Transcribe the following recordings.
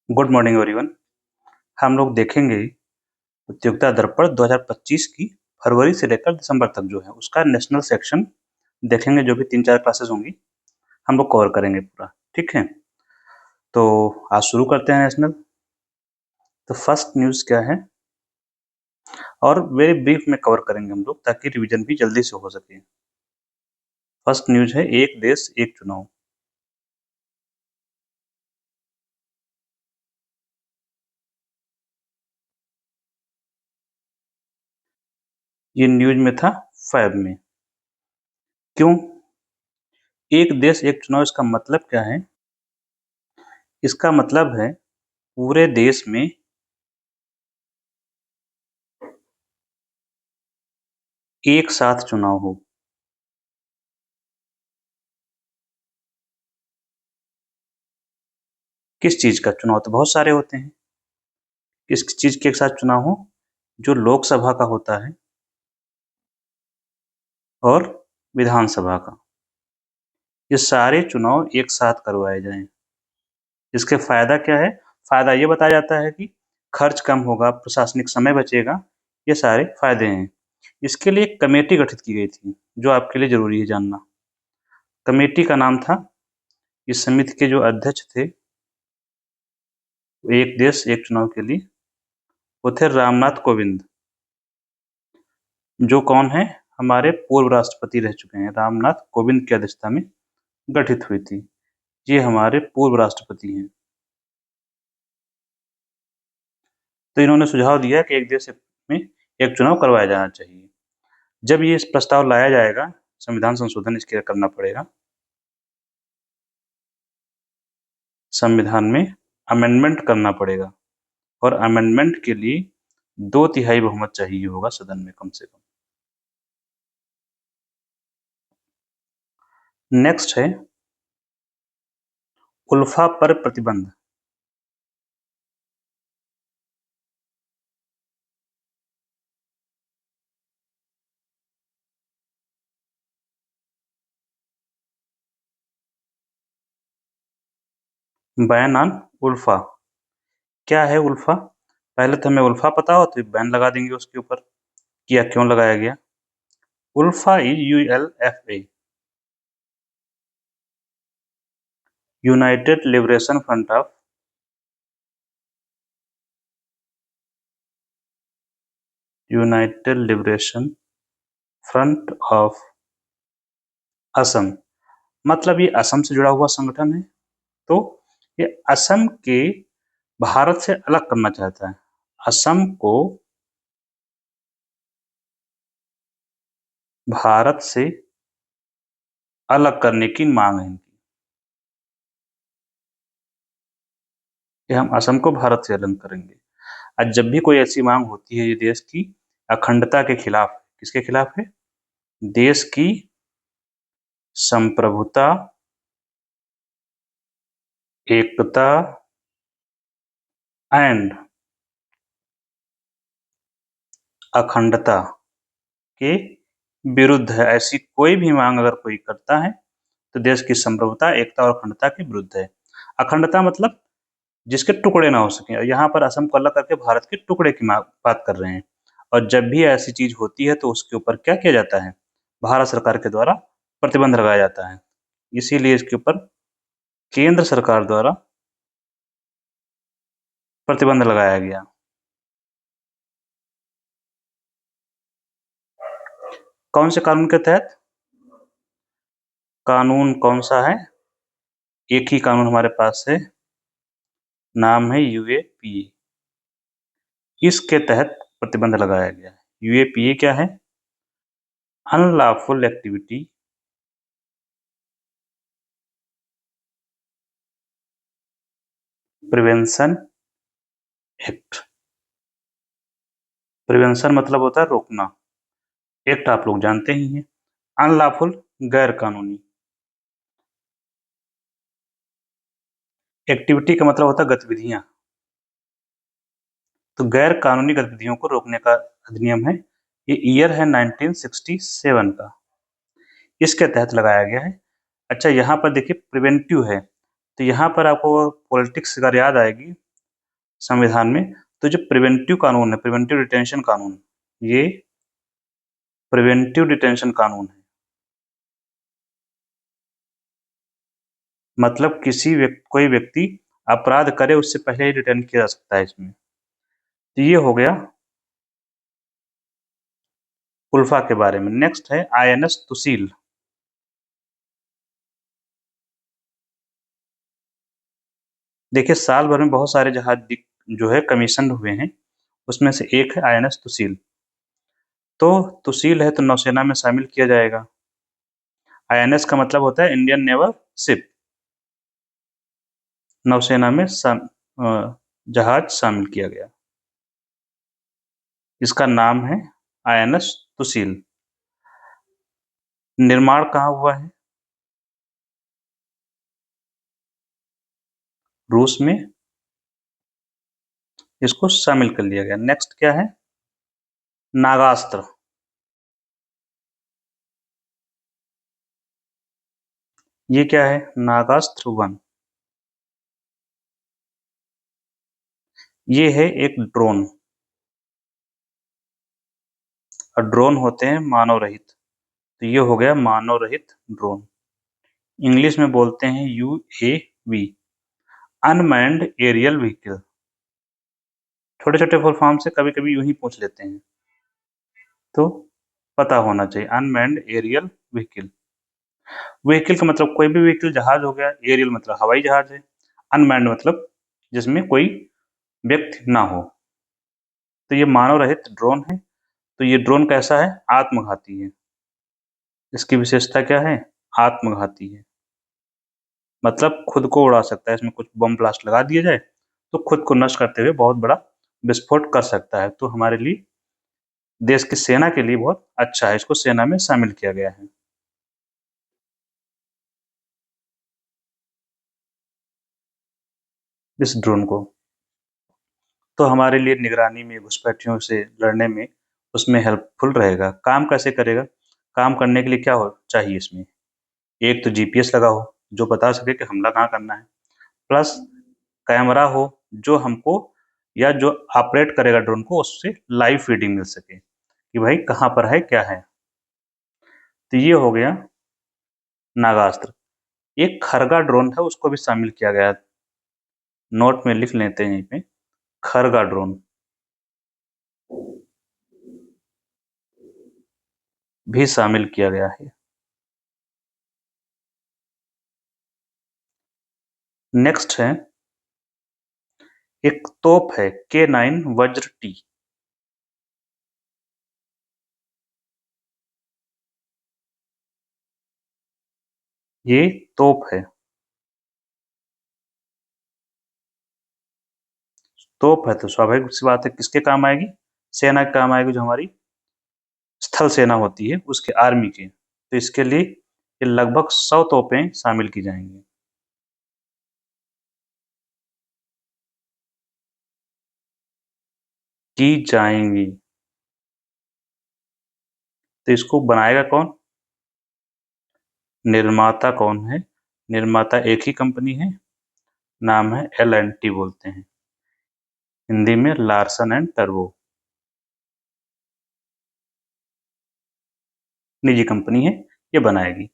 Good morning everyone. हम लोग देखेंगे प्रतियोगिता दर्पण 2025 की फरवरी से लेकर दिसंबर तक जो है उसका नेशनल सेक्शन देखेंगे। जो भी 3-4 क्लासेस होंगी हम लोग कवर करेंगे पूरा, ठीक है। तो आज शुरू करते हैं नेशनल। तो फर्स्ट न्यूज़ क्या है और वेरी ब्रीफ में कवर करेंगे हम लोग ताकि रिवीजन भी जल्दी से हो सके। फर्स्ट न्यूज़ है एक देश एक चुनाव। ये न्यूज़ में था 5 में। क्यों एक देश एक चुनाव, इसका मतलब क्या है? इसका मतलब है पूरे देश में एक साथ चुनाव हो। किस चीज का चुनाव? तो बहुत सारे होते हैं। किस चीज के एक साथ चुनाव हो? जो लोकसभा का होता है और विधानसभा का, ये सारे चुनाव एक साथ करवाए जाएं। इसके फायदा क्या है? फायदा ये बताया जाता है कि खर्च कम होगा, प्रशासनिक समय बचेगा, ये सारे फायदे हैं। इसके लिए एक कमेटी गठित की गई थी जो आपके लिए जरूरी है जानना। कमेटी का नाम था, इस समिति के जो अध्यक्ष थे एक देश एक चुनाव के लिए, वो थे रामनाथ कोविंद, जो कौन है? हमारे पूर्व राष्ट्रपति रह चुके हैं। रामनाथ कोविंद की अध्यक्षता में गठित हुई थी। ये हमारे पूर्व राष्ट्रपति हैं। तो इन्होंने सुझाव दिया कि एक देश में एक चुनाव करवाया जाना चाहिए। जब ये इस प्रस्ताव लाया जाएगा, संविधान संशोधन इसके लिए करना पड़ेगा। संविधान में अमेंडमेंट करना पड़ेगा और अमेंडमेंट के लिए 2/3 बहुमत चाहिए होगा सदन में कम से कम। नेक्स्ट है उल्फा पर प्रतिबंध। Ban on ULFA. क्या है उल्फा? पहले तो हमें उल्फा पता हो तो बैन लगा देंगे उसके ऊपर। क्या क्यों लगाया गया? ULFA is ULFA, United Liberation Front of United Liberation Front of Assam. मतलब ये असम से जुड़ा हुआ संगठन है। तो ये असम के भारत से अलग करना चाहता है। असम को भारत से अलग करने की मांग है इनकी, कि हम असम को भारत से अलग करेंगे। आज जब भी कोई ऐसी मांग होती है ये देश की अखंडता के खिलाफ है। किसके खिलाफ है? देश की संप्रभुता, एकता एंड अखंडता के विरुद्ध है। ऐसी कोई भी मांग अगर कोई करता है तो देश की संप्रभुता, एकता और अखंडता के विरुद्ध है। अखंडता मतलब जिसके टुकड़े ना हो सके। यहाँ पर असम को अलग करके भारत के टुकड़े की बात कर रहे हैं। और जब भी ऐसी चीज होती है तो उसके ऊपर क्या किया जाता है? भारत सरकार के द्वारा प्रतिबंध लगाया जाता है। इसीलिए इसके ऊपर केंद्र सरकार द्वारा प्रतिबंध लगाया गया। कौन से कानून के तहत? कानून कौन सा है? एक ही कानून हमारे पास है, नाम है UAPA। इसके तहत प्रतिबंध लगाया गया है। UAPA क्या है? Unlawful activity prevention act. Prevention मतलब होता है रोकना, एक्ट आप लोग जानते ही हैं। अनलॉफुल गैर कानूनी, एक्टिविटी का मतलब होता है गतिविधियां। तो गैर कानूनी गतिविधियों को रोकने का अधिनियम है। ये ईयर है 1967 का, इसके तहत लगाया गया है। अच्छा यहाँ पर देखिए प्रिवेंटिव है, तो यहाँ पर आपको पॉलिटिक्स अगर याद आएगी संविधान में। तो जो प्रिवेंटिव कानून है, प्रिवेंटिव डिटेंशन कानून, ये प्रिवेंटिव डिटेंशन कानून है। मतलब कोई व्यक्ति अपराध करे उससे पहले ही डिटेन किया जा सकता है इसमें। तो ये हो गया उल्फा के बारे में। नेक्स्ट है आईएनएस तुसील। देखिए साल भर में बहुत सारे जहाज जो है कमीशन हुए हैं, उसमें से एक है आईएनएस तुसील। तो तुसील है तो नौसेना में शामिल किया जाएगा। आईएनएस का मतलब होता है इंडियन नेवल शिप। नौसेना में जहाज शामिल किया गया। इसका नाम है आईएनएस तुसील। निर्माण कहाँ हुआ है? रूस में इसको शामिल कर लिया गया। नेक्स्ट क्या है? नागास्त्र। ये क्या है? नागास्त्र 1। ये है एक ड्रोन, और ड्रोन होते हैं मानव रहित। तो ये हो गया मानव रहित ड्रोन। इंग्लिश में बोलते हैं यूएवी, अनमैन्ड एरियल व्हीकल। छोटे छोटे फुल फॉर्म से कभी कभी यूं ही पूछ लेते हैं, तो पता होना चाहिए। Unmanned aerial vehicle. व्हीकल का मतलब कोई भी व्हीकल, जहाज हो गया। एरियल मतलब हवाई जहाज है। अनमैन्ड मतलब जिसमें कोई व्यक्ति ना हो। तो ये मानव रहित ड्रोन है। तो ये ड्रोन कैसा है? आत्मघाती है। इसकी विशेषता क्या है? आत्मघाती है। मतलब खुद को उड़ा सकता है। इसमें कुछ बम ब्लास्ट लगा दिया जाए तो खुद को नष्ट करते हुए बहुत बड़ा विस्फोट कर सकता है। तो हमारे लिए, देश की सेना के लिए बहुत अच्छा है। इसको सेना में शामिल किया गया है। इस ड्रोन को तो हमारे लिए निगरानी में, घुसपैठियों से लड़ने में उसमें हेल्पफुल रहेगा। काम कैसे करेगा? काम करने के लिए क्या हो चाहिए इसमें? एक तो जीपीएस लगा हो जो बता सके कि हमला कहाँ करना है, प्लस कैमरा हो जो हमको, या जो ऑपरेट करेगा ड्रोन को, उससे लाइव फीडिंग मिल सके कि भाई कहाँ पर है, क्या है। तो ये हो गया नागास्त्र। एक खरगा ड्रोन था, उसको भी शामिल किया गया। नोट में लिख लेते हैं यहीं पे, खरगा ड्रोन भी शामिल किया गया है। नेक्स्ट है एक तोप है K9 वज्र टी। ये तोप है। तोप है तो स्वाभाविक सी बात है किसके काम आएगी? सेना के काम आएगी, जो हमारी स्थल सेना होती है उसके, आर्मी के। तो इसके लिए ये लगभग 100 तोपें शामिल की जाएंगी। की जाएंगी। तो इसको बनाएगा कौन? निर्माता कौन है? निर्माता एक ही कंपनी है, नाम है L&T बोलते हैं, हिंदी में लार्सन एंड टर्बो। निजी कंपनी है, ये बनाएगी।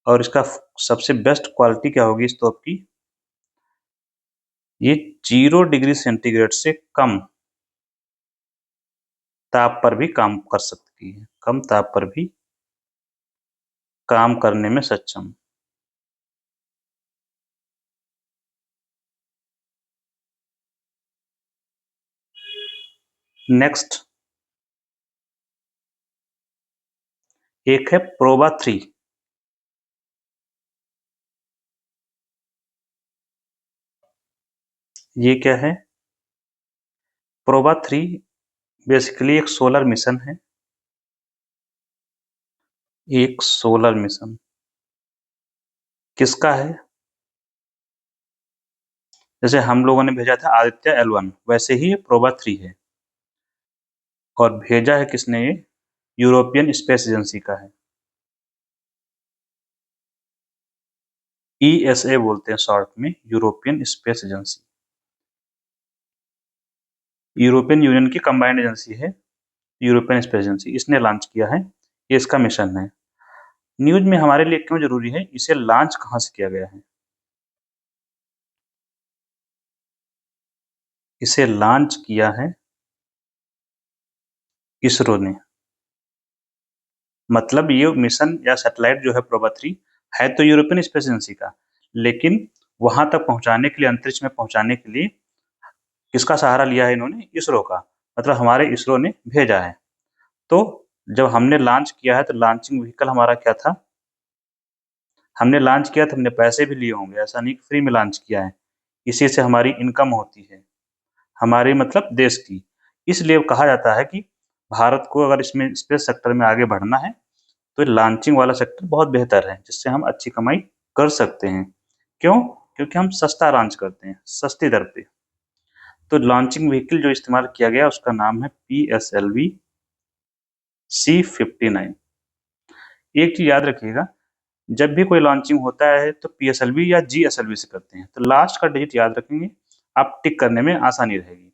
और इसका सबसे बेस्ट क्वालिटी क्या होगी इस तोप की? ये 0 डिग्री सेंटीग्रेड से कम ताप पर भी काम कर सकती है। कम ताप पर भी काम करने में सक्षम। नेक्स्ट एक है प्रोबा 3। ये क्या है? प्रोबा 3 बेसिकली एक सोलर मिशन है। एक सोलर मिशन किसका है? जैसे हम लोगों ने भेजा था आदित्य L1, वैसे ही ये प्रोबा 3 है। और भेजा है किसने? ये यूरोपियन स्पेस एजेंसी का है। ESA बोलते हैं शॉर्ट में, European space agency. European union की कंबाइंड एजेंसी है यूरोपियन स्पेस एजेंसी, इसने लॉन्च किया है, ये इसका मिशन है। न्यूज में हमारे लिए क्यों जरूरी है, इसे लॉन्च कहाँ से किया गया है? इसे लॉन्च किया है इसरो ने। मतलब ये मिशन या सैटेलाइट जो है प्रोबा 3 है तो यूरोपियन स्पेस एजेंसी का, लेकिन वहां तक पहुंचाने के लिए, अंतरिक्ष में पहुंचाने के लिए किसका सहारा लिया है इन्होंने? इसरो का। मतलब हमारे इसरो ने भेजा है। तो जब हमने लॉन्च किया है तो लॉन्चिंग व्हीकल हमारा क्या था? हमने लॉन्च किया तो हमने पैसे भी लिए होंगे, ऐसा नहीं फ्री में लॉन्च किया है। इसी से हमारी इनकम होती है, हमारी मतलब देश की। इसलिए कहा जाता है कि भारत को अगर इसमें स्पेस सेक्टर में आगे बढ़ना है तो लॉन्चिंग वाला सेक्टर बहुत बेहतर है, जिससे हम अच्छी कमाई कर सकते हैं। क्यों? क्योंकि हम सस्ता लॉन्च करते हैं, सस्ती दर पे। तो लॉन्चिंग व्हीकल जो इस्तेमाल किया गया उसका नाम है PSLV C-59। एक चीज याद रखिएगा, जब भी कोई लॉन्चिंग होता है तो PSLV या GSLV से करते हैं, तो लास्ट का डिजिट याद रखेंगे, आप टिक करने में आसानी रहेगी।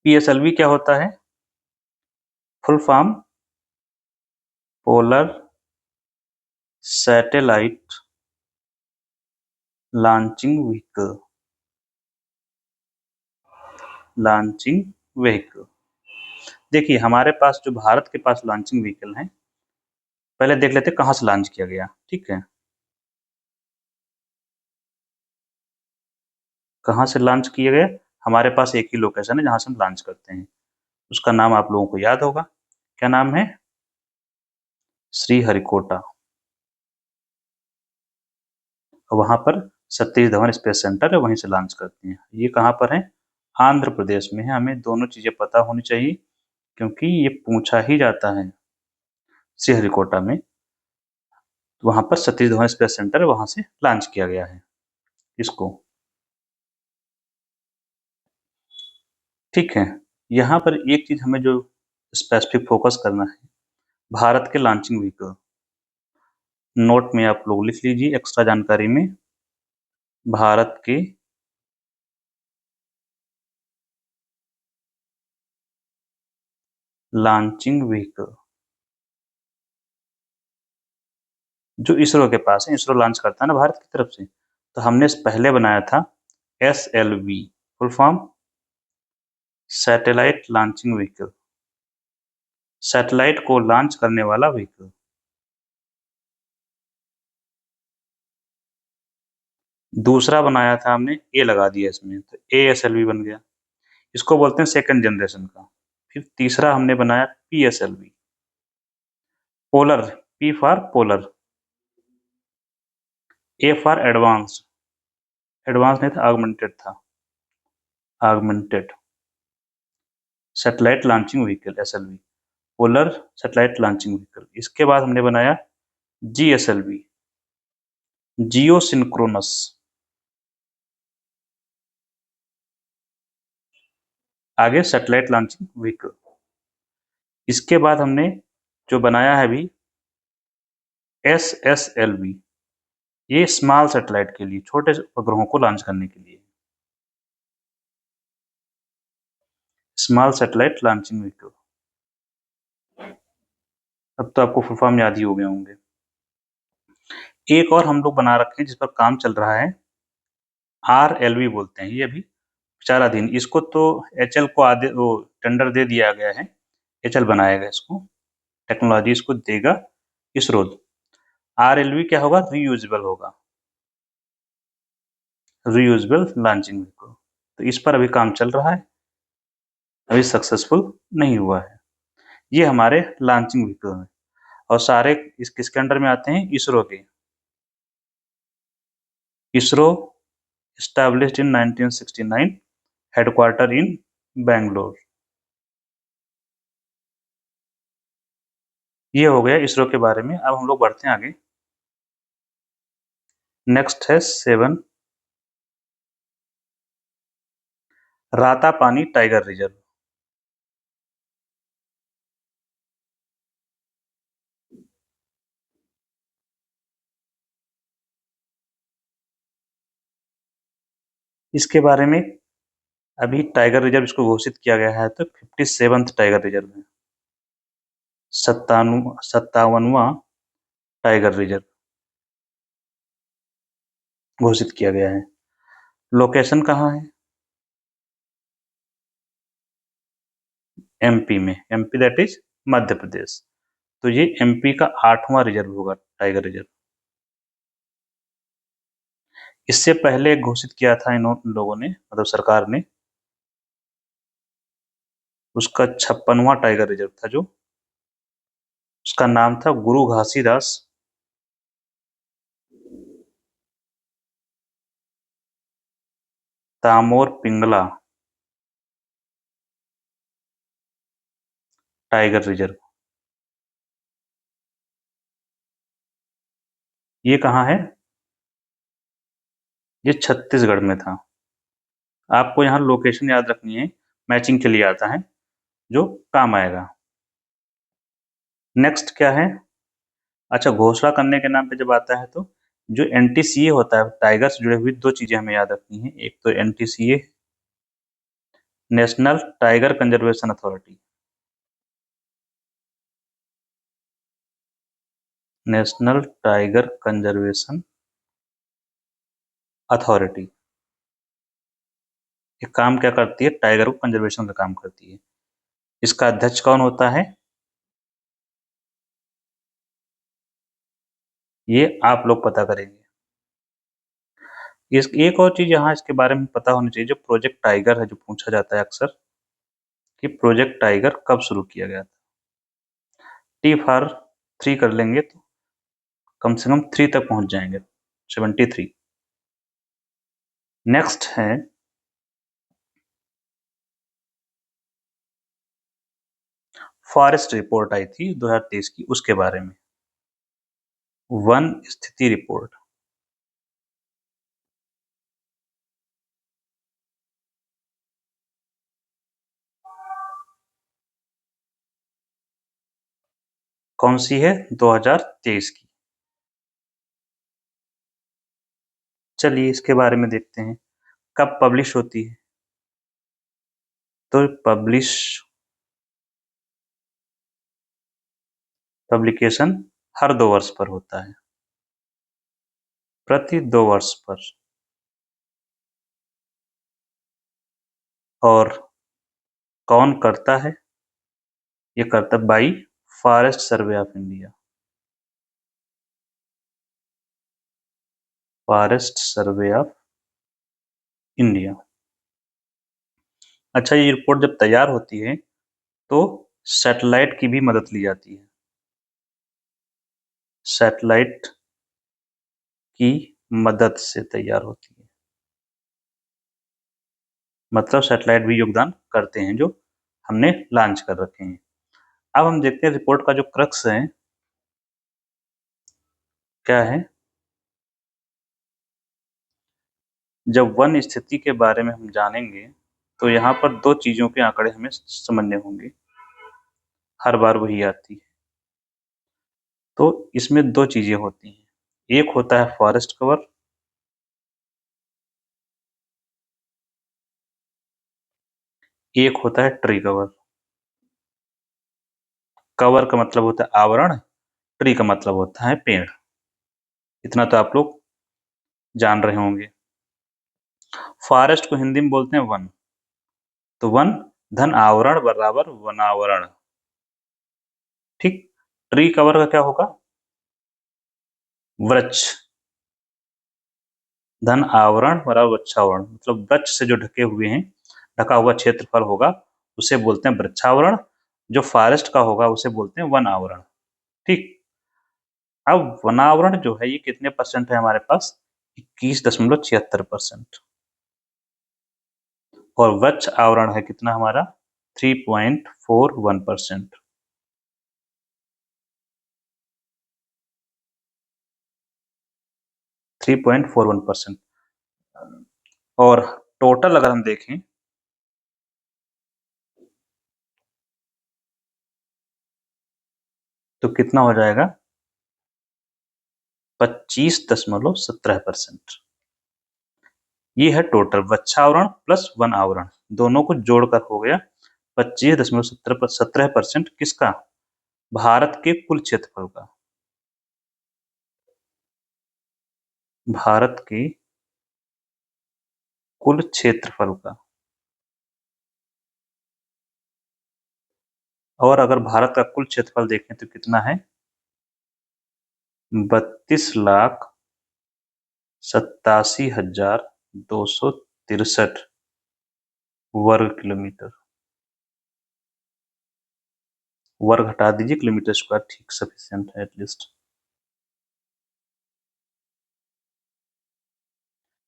PSLV क्या होता है? Full form polar satellite launching vehicle. Launching vehicle, देखिए हमारे पास जो भारत के पास लॉन्चिंग व्हीकल है, पहले देख लेते कहाँ से लॉन्च किया गया। ठीक है, कहाँ से लॉन्च किया गया? हमारे पास एक ही लोकेशन है जहाँ से हम लॉन्च करते हैं, उसका नाम आप लोगों को याद होगा। क्या नाम है? श्रीहरिकोटा। वहां पर सतीश धवन स्पेस सेंटर है, वहीं से लॉन्च करते हैं। ये कहाँ पर है? आंध्र प्रदेश में है। हमें दोनों चीजें पता होनी चाहिए क्योंकि ये पूछा ही जाता है। श्रीहरिकोटा में, तो वहां पर सतीश धवन स्पेस सेंटर है, वहां से लॉन्च किया गया है इसको। ठीक है, यहाँ पर एक चीज हमें जो स्पेसिफिक फोकस करना है, भारत के लॉन्चिंग व्हीकल, नोट में आप लोग लिख लीजिए एक्स्ट्रा जानकारी में, भारत के लॉन्चिंग व्हीकल जो इसरो के पास है, इसरो लॉन्च करता है ना भारत की तरफ से, तो हमने पहले बनाया था SLV, full form satellite launching vehicle, satellite को लॉन्च करने वाला व्हीकल। दूसरा बनाया था हमने, ए लगा दिया इसमें, तो ASLV बन गया, इसको बोलते हैं सेकंड जनरेशन का। फिर तीसरा हमने बनाया PSLV, polar, P for polar, A for advance, advance नहीं था, ऑगमेंटेड था, augmented satellite launching vehicle SLV, polar satellite launching vehicle. इसके बाद हमने बनाया GSLV, जियो सिंक्रोनस, आगे सैटेलाइट लॉन्चिंग व्हीकल। इसके बाद हमने जो बनाया है अभी SSLV, ये स्मॉल सैटेलाइट के लिए, छोटे उपग्रहों को लॉन्च करने के लिए, स्मॉल सैटेलाइट लॉन्चिंग व्हीकल। अब तो आपको फुल फॉर्म याद ही हो गए होंगे। एक और हम लोग बना रखे हैं जिस पर काम चल रहा है, RLV बोलते हैं, ये अभी विचाराधीन। इसको तो HL को आदे वो टेंडर दे दिया गया है, HL बनाएगा इसको, टेक्नोलॉजी इसको देगा इसरो। RLV क्या होगा? रीयूजेबल होगा, रीयूजेबल लॉन्चिंग व्हीकल। तो इस पर अभी काम चल रहा है, अभी सक्सेसफुल नहीं हुआ है। ये हमारे लॉन्चिंग व्हीकल हैं और सारे किसके अंडर में आते हैं? इसरो के। ISRO established in 1969, headquarter in Bangalore. ये हो गया इसरो के बारे में। अब हम लोग बढ़ते हैं आगे। नेक्स्ट है 7, रातापानी टाइगर रिजर्व। इसके बारे में अभी टाइगर रिजर्व इसको घोषित किया गया है तो 57th टाइगर रिजर्व है, 57वां टाइगर रिजर्व घोषित किया गया है। लोकेशन कहाँ है? एमपी में, MP that is Madhya Pradesh. तो ये एमपी का 8वां रिजर्व होगा, टाइगर रिजर्व। इससे पहले घोषित किया था इन लोगों ने, मतलब सरकार ने, उसका 56वां टाइगर रिजर्व था, जो उसका नाम था गुरु घासीदास तामोर पिंगला टाइगर रिजर्व। ये कहाँ है? ये छत्तीसगढ़ में था। आपको यहाँ लोकेशन याद रखनी है, मैचिंग के लिए आता है, जो काम आएगा। नेक्स्ट क्या है? अच्छा, घोषणा करने के नाम पे जब आता है तो जो एनटीसीए होता है, टाइगर से जुड़े हुई दो चीजें हमें याद रखनी है। एक तो NTCA, national tiger conservation authority, national tiger conservation authority. ये काम क्या करती है? टाइगर को कंजर्वेशन का काम करती है। इसका अध्यक्ष कौन होता है? ये आप लोग पता करेंगे। इस एक और चीज यहाँ इसके बारे में पता होनी चाहिए, जो प्रोजेक्ट टाइगर है, जो पूछा जाता है अक्सर कि प्रोजेक्ट टाइगर कब शुरू किया गया था। टी फॉर 3 कर लेंगे तो कम से कम 3 तक पहुंच जाएंगे, 73। नेक्स्ट है फॉरेस्ट रिपोर्ट आई थी 2023 की, उसके बारे में, वन स्थिति रिपोर्ट। कौन सी है? 2023 की। चलिए इसके बारे में देखते हैं, कब पब्लिश होती है। तो पब्लिकेशन हर 2 वर्ष पर होता है, प्रति 2 वर्ष पर। और कौन करता है? ये करता by forest survey of India, forest survey of India. अच्छा, ये रिपोर्ट जब तैयार होती है तो सैटेलाइट की भी मदद ली जाती है, सैटेलाइट की मदद से तैयार होती है, मतलब सैटेलाइट भी योगदान करते हैं, जो हमने लॉन्च कर रखे हैं। अब हम देखते हैं रिपोर्ट का जो क्रक्स है क्या है। जब वन स्थिति के बारे में हम जानेंगे तो यहाँ पर 2 चीजों के आंकड़े हमें समझने होंगे, हर बार वही आती है। तो इसमें 2 चीजें होती हैं, एक होता है फॉरेस्ट कवर, एक होता है ट्री कवर। कवर का मतलब होता है आवरण, ट्री का मतलब होता है पेड़। इतना तो आप लोग जान रहे होंगे। फॉरेस्ट को हिंदी में बोलते हैं वन, तो वन धन आवरण बराबर वनावरण। ठीक। ट्री कवर का क्या होगा? वृक्ष धन आवरण बराबर वृक्षावरण, मतलब वृक्ष से जो ढके हुए हैं, ढका हुआ क्षेत्रफल होगा, उसे बोलते हैं वृक्षावरण। जो फॉरेस्ट का होगा उसे बोलते हैं वन आवरण। ठीक। अब वनावरण जो है ये कितने परसेंट है हमारे पास? 21.76%। और वृक्ष आवरण है कितना हमारा? 3.41%। 3.41%। और टोटल अगर हम देखें तो कितना हो जाएगा? 25.17%। ये है टोटल वृक्षावरण प्लस वन आवरण, दोनों को जोड़कर हो गया 25.17% किसका? भारत के कुल क्षेत्रफल का। भारत के कुल क्षेत्रफल का। और अगर भारत का कुल क्षेत्रफल देखें तो कितना है? 32,87,263 वर्ग किलोमीटर। वर्ग हटा दीजिए, किलोमीटर स्क्वायर ठीक सफिशिएंट है एटलीस्ट।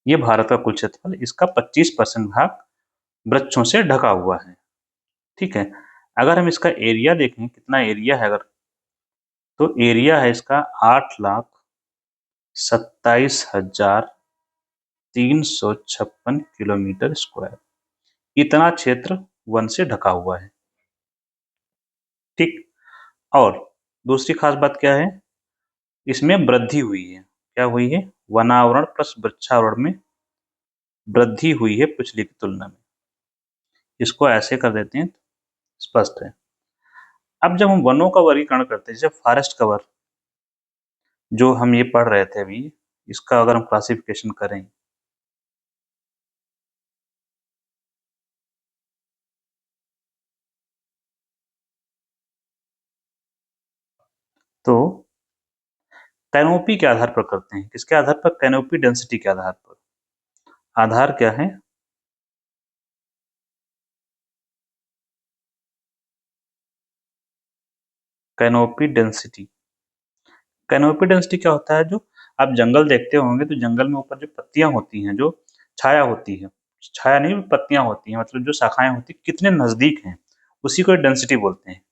ये भारत का कुल क्षेत्रफल, इसका 25% भाग वृक्षों से ढका हुआ है। ठीक है, अगर हम इसका एरिया देखें कितना एरिया है, अगर तो एरिया है इसका 8,27,356 किलोमीटर स्क्वायर। इतना क्षेत्र वन से ढका हुआ है। ठीक, और दूसरी खास बात क्या है, इसमें वृद्धि हुई है। क्या हुई है? वनावरण प्लस वृक्षावरण में वृद्धि हुई है पिछली की तुलना में। इसको ऐसे कर देते हैं, स्पष्ट है। अब जब हम वनों का वर्गीकरण करते हैं, जैसे फॉरेस्ट कवर जो हम ये पढ़ रहे थे अभी, इसका अगर हम क्लासिफिकेशन करें तो कैनोपी के आधार पर करते हैं। किसके आधार पर? कैनोपी डेंसिटी के आधार पर। आधार क्या है? Canopy density. कैनोपी डेंसिटी क्या होता है? जो आप जंगल देखते होंगे तो जंगल में ऊपर जो पत्तियां होती हैं, जो छाया होती है, छाया नहीं पत्तियां होती हैं, मतलब जो शाखाएं होती हैं कितने नजदीक हैं, उसी को डेंसिटी बोलते हैं।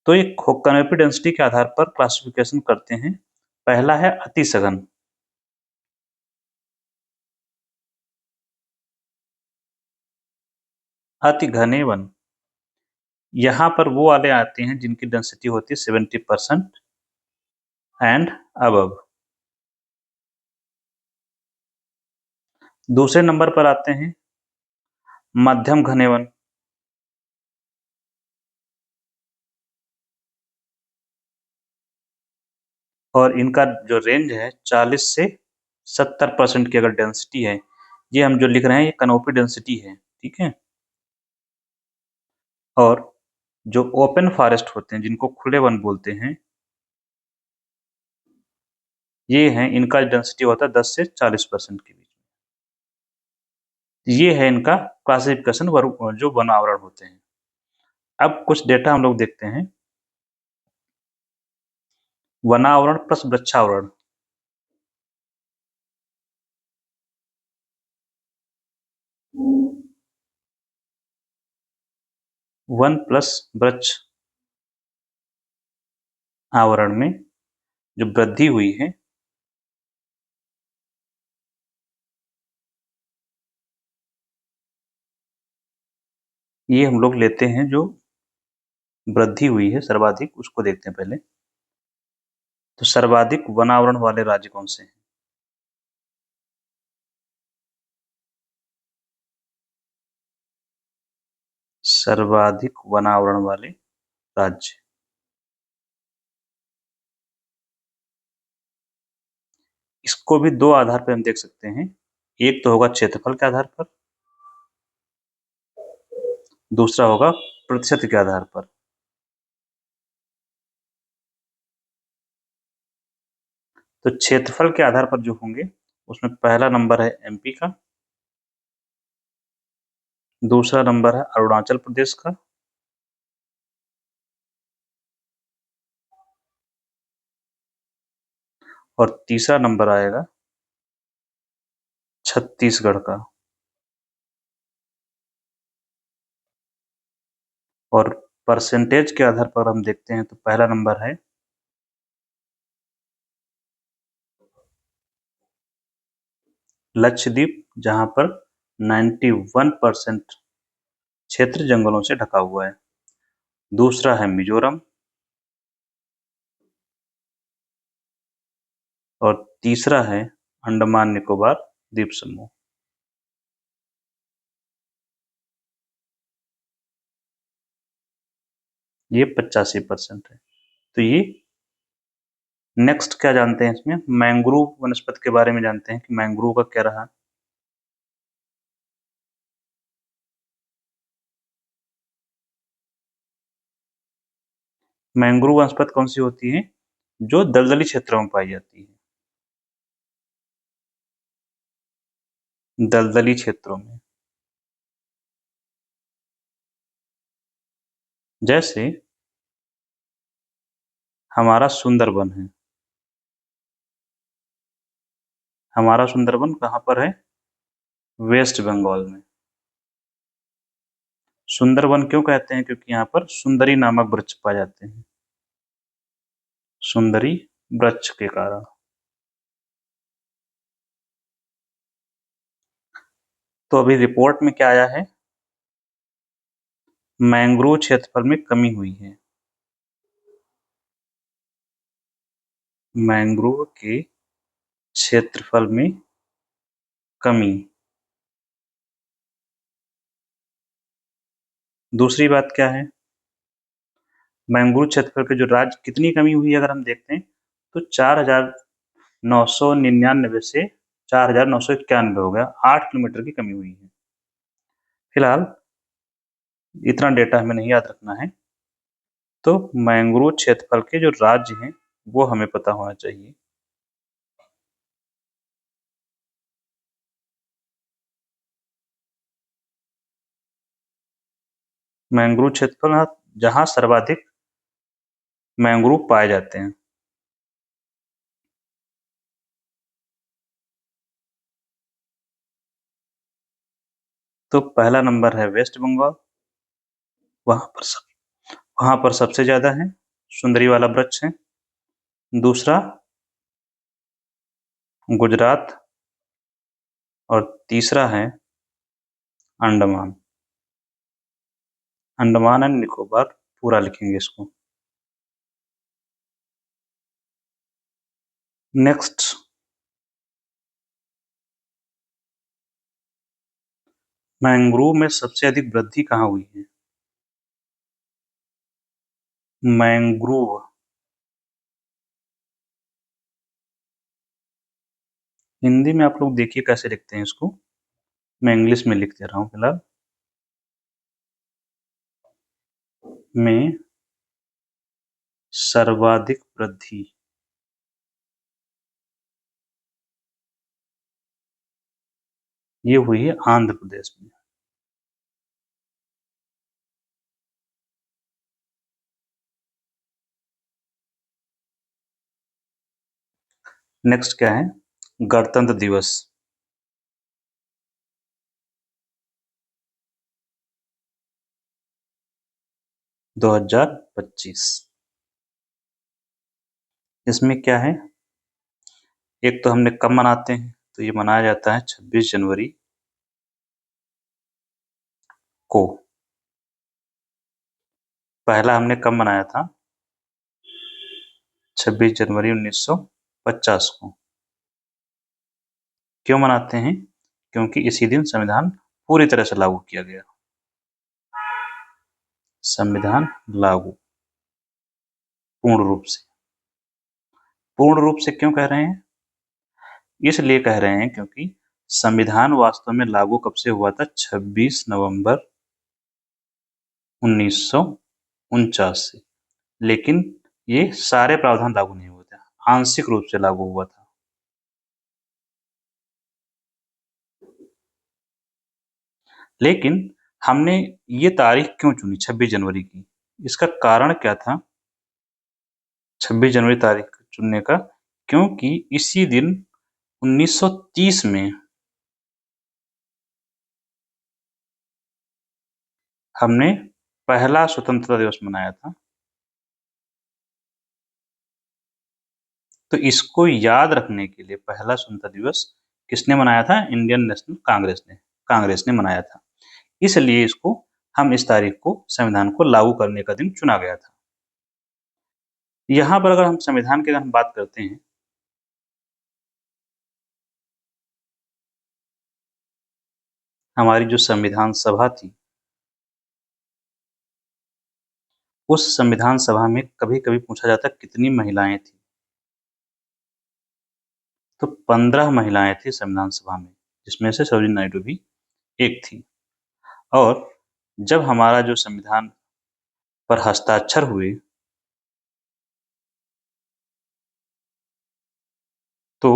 तो ये कैनोपी डेंसिटी के आधार पर क्लासिफिकेशन करते हैं। पहला है अति सघन। अति घने वन, यहाँ पर वो वाले आते हैं जिनकी डेंसिटी होती है 70% एंड अबव। दूसरे नंबर पर आते हैं मध्यम घने वन। और इनका जो रेंज है 40 से 70% की अगर डेंसिटी है, ये हम जो लिख रहे हैं ये कैनोपी डेंसिटी है। ठीक है, और जो ओपन फॉरेस्ट होते हैं जिनको खुले वन बोलते हैं, ये हैं, इनका डेंसिटी होता है 10 से 40% के बीच। ये है इनका क्लासिफिकेशन जो वन आवरण होते हैं। अब कुछ डेटा हम लोग देखते हैं। वनावरण प्लस वृक्षावरण। वन प्लस वृक्ष आवरण में जो वृद्धि हुई है, ये हम लोग लेते हैं जो वृद्धि हुई है सर्वाधिक, उसको देखते हैं पहले। तो सर्वाधिक वनावरण वाले राज्य कौन से हैं? सर्वाधिक वनावरण वाले राज्य, इसको भी दो आधार पर हम देख सकते हैं। एक तो होगा क्षेत्रफल के आधार पर, दूसरा होगा प्रतिशत के आधार पर। तो क्षेत्रफल के आधार पर जो होंगे उसमें पहला नंबर है एमपी का, दूसरा नंबर है अरुणाचल प्रदेश का, और तीसरा नंबर आएगा छत्तीसगढ़ का। और परसेंटेज के आधार पर हम देखते हैं तो पहला नंबर है लक्षद्वीप, जहां पर 91% क्षेत्र जंगलों से ढका हुआ है। दूसरा है मिजोरम, और तीसरा है अंडमान निकोबार द्वीप समूह। ये 85% है। तो ये नेक्स्ट क्या जानते हैं इसमें, मैंग्रोव वनस्पति के बारे में जानते हैं कि मैंग्रोव का क्या रहा। मैंग्रोव वनस्पति कौन सी होती है, जो दलदली क्षेत्रों में पाई जाती है, दलदली क्षेत्रों में। जैसे हमारा सुंदरबन है, हमारा सुंदरबन कहाँ पर है, वेस्ट बंगाल में। सुंदरबन क्यों कहते हैं, क्योंकि यहाँ पर सुंदरी नामक वृक्ष पाए जाते हैं, सुंदरी वृक्ष के कारण। तो अभी रिपोर्ट में क्या आया है, मैंग्रोव क्षेत्रफल में कमी हुई है, मैंग्रोव के क्षेत्रफल में कमी। दूसरी बात क्या है, मैंग्रोव क्षेत्रफल के जो राज्य कितनी कमी हुई है अगर हम देखते हैं तो 4,999 से 4,991 हो गया, 8 किलोमीटर की कमी हुई है। फिलहाल इतना डेटा हमें नहीं याद रखना है, तो मैंग्रोव क्षेत्रफल के जो राज्य हैं वो हमें पता होना चाहिए। मैंग्रोव क्षेत्रफल जहां सर्वाधिक मैंग्रोव पाए जाते हैं, तो पहला नंबर है वेस्ट बंगाल, वहां पर सबसे ज्यादा है, सुंदरी वाला वृक्ष है। दूसरा गुजरात, और तीसरा है अंडमान, अंडमान एंड निकोबार पूरा लिखेंगे इसको। नेक्स्ट, मैंग्रोव में सबसे अधिक वृद्धि कहाँ हुई है, मैंग्रोव, हिंदी में आप लोग देखिए कैसे लिखते हैं इसको, मैं इंग्लिश में लिख दे रहा हूँ फिलहाल। में सर्वाधिक वृद्धि, ये हुई है आंध्र प्रदेश में। नेक्स्ट क्या है, गणतंत्र दिवस, दो 2025। इसमें क्या है, एक तो हमने कब मनाते हैं, तो ये मनाया जाता है 26 जनवरी को। पहला हमने कब मनाया था, 26 जनवरी 1950 को। क्यों मनाते हैं, क्योंकि इसी दिन संविधान पूरी तरह से लागू किया गया, संविधान लागू पूर्ण रूप से। पूर्ण रूप से क्यों कह रहे हैं, इसलिए कह रहे हैं क्योंकि संविधान वास्तव में लागू कब से हुआ था, 26 नवंबर 1949 से, लेकिन ये सारे प्रावधान लागू नहीं हुए थे, आंशिक रूप से लागू हुआ था। लेकिन हमने ये तारीख क्यों चुनी 26 जनवरी की, इसका कारण क्या था 26 जनवरी तारीख चुनने का, क्योंकि इसी दिन 1930 में हमने पहला स्वतंत्रता दिवस मनाया था। तो इसको याद रखने के लिए पहला स्वतंत्रता दिवस किसने मनाया था, इंडियन नेशनल कांग्रेस ने मनाया था, इसलिए इसको हम इस तारीख को संविधान को लागू करने का दिन चुना गया था। यहाँ पर अगर हम संविधान की अगर हम बात करते हैं, हमारी जो संविधान सभा थी, उस संविधान सभा में कभी-कभी पूछा जाता है कितनी महिलाएं थी, तो 15 महिलाएं थी संविधान सभा में, जिसमें से सरोजिनी नायडू भी एक थी। और जब हमारा जो संविधान पर हस्ताक्षर हुए, तो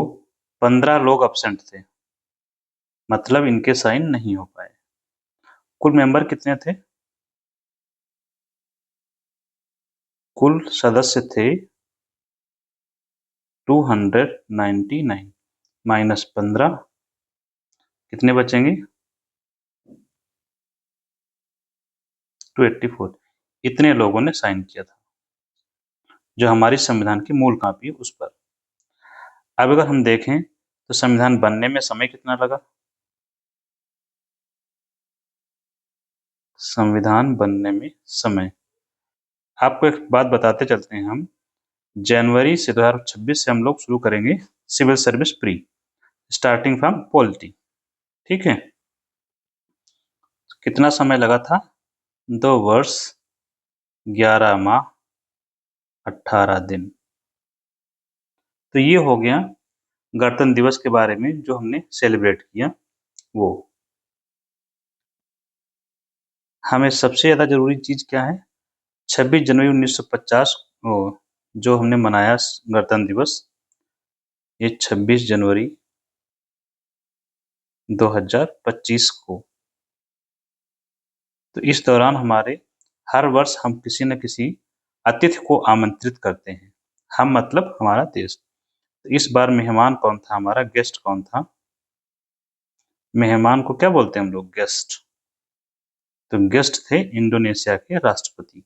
15 लोग अब्सेंट थे, मतलब इनके साइन नहीं हो पाए। कुल मेंबर कितने थे? कुल सदस्य थे 299 माइनस 15, कितने बचेंगे? 284। इतने लोगों ने साइन किया था, जो हमारी संविधान की मूल कॉपी है उस पर। अब अगर हम देखें तो संविधान बनने में समय कितना लगा? संविधान बनने में समय, आपको एक बात बताते चलते हैं हम। जनवरी से 2026 से हम लोग शुरू करेंगे civil service pre, starting from polity, ठीक है। कितना समय लगा था? 2 वर्ष 11 माह 18 दिन। तो ये हो गया गणतंत्र दिवस के बारे में जो हमने सेलिब्रेट किया वो। हमें सबसे ज़्यादा ज़रूरी चीज़ क्या है? 26 जनवरी 1950 को जो हमने मनाया गणतंत्र दिवस, ये 26 जनवरी 2025 को। तो इस दौरान हमारे हर वर्ष हम किसी न किसी अतिथि को आमंत्रित करते हैं। हम मतलब हमारा देश। तो इस बार मेहमान कौन था? हमारा गेस्ट कौन था? मेहमान को क्या बोलते हैं हम लोग? गेस्ट। तो गेस्ट थे इंडोनेशिया के राष्ट्रपति।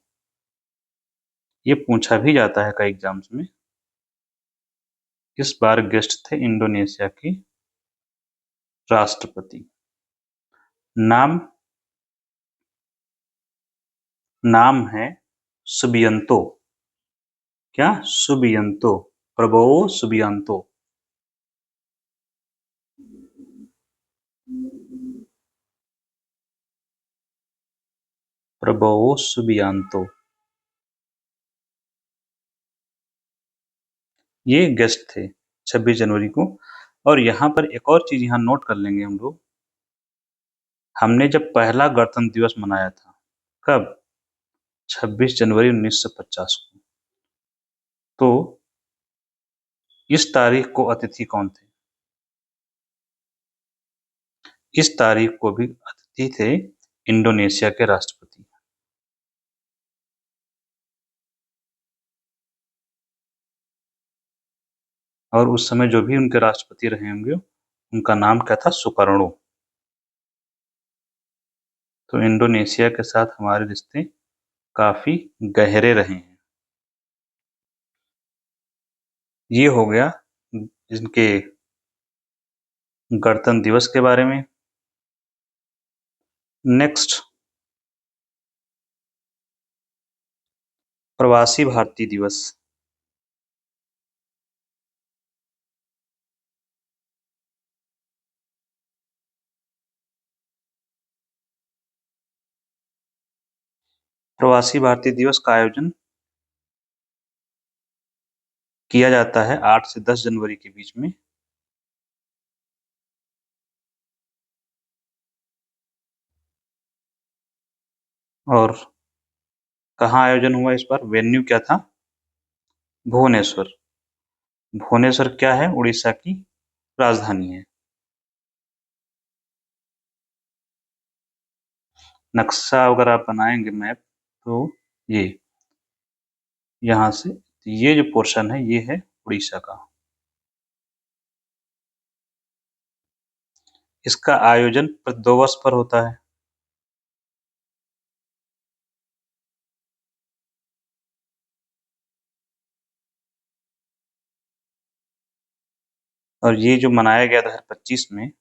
ये पूछा भी जाता है कई एग्जाम्स में। इस बार गेस्ट थे इंडोनेशिया के राष्ट्रपति। नाम है सुबियंतो। क्या? सुबियंतो, प्रबोवो सुबियंतो। प्रबोवो सुबियंतो, ये गेस्ट थे 26 जनवरी को। और यहाँ पर एक और चीज यहाँ नोट कर लेंगे हम लोग। हमने जब पहला गणतंत्र दिवस मनाया था, कब? 26 जनवरी 1950 को। तो इस तारीख को अतिथि कौन थे? इस तारीख को भी अतिथि थे इंडोनेशिया के राष्ट्रपति। और उस समय जो भी उनके राष्ट्रपति रहे होंगे, उनका नाम क्या था? सुकर्णो। तो इंडोनेशिया के साथ हमारे रिश्ते काफी गहरे रहे हैं। ये हो गया इनके गणतंत्र दिवस के बारे में। नेक्स्ट, प्रवासी भारतीय दिवस। प्रवासी भारतीय दिवस का आयोजन किया जाता है 8 से 10 जनवरी के बीच में। और कहाँ आयोजन हुआ इस बार? वेन्यू क्या था? भुवनेश्वर। भुवनेश्वर क्या है? उड़ीसा की राजधानी है। नक्शा अगर आप बनाएंगे मैप, तो ये यहाँ से ये जो पोर्शन है ये है उड़ीसा का। इसका आयोजन प्रति 2 वर्ष पर होता है। और ये जो मनाया गया 2025 में,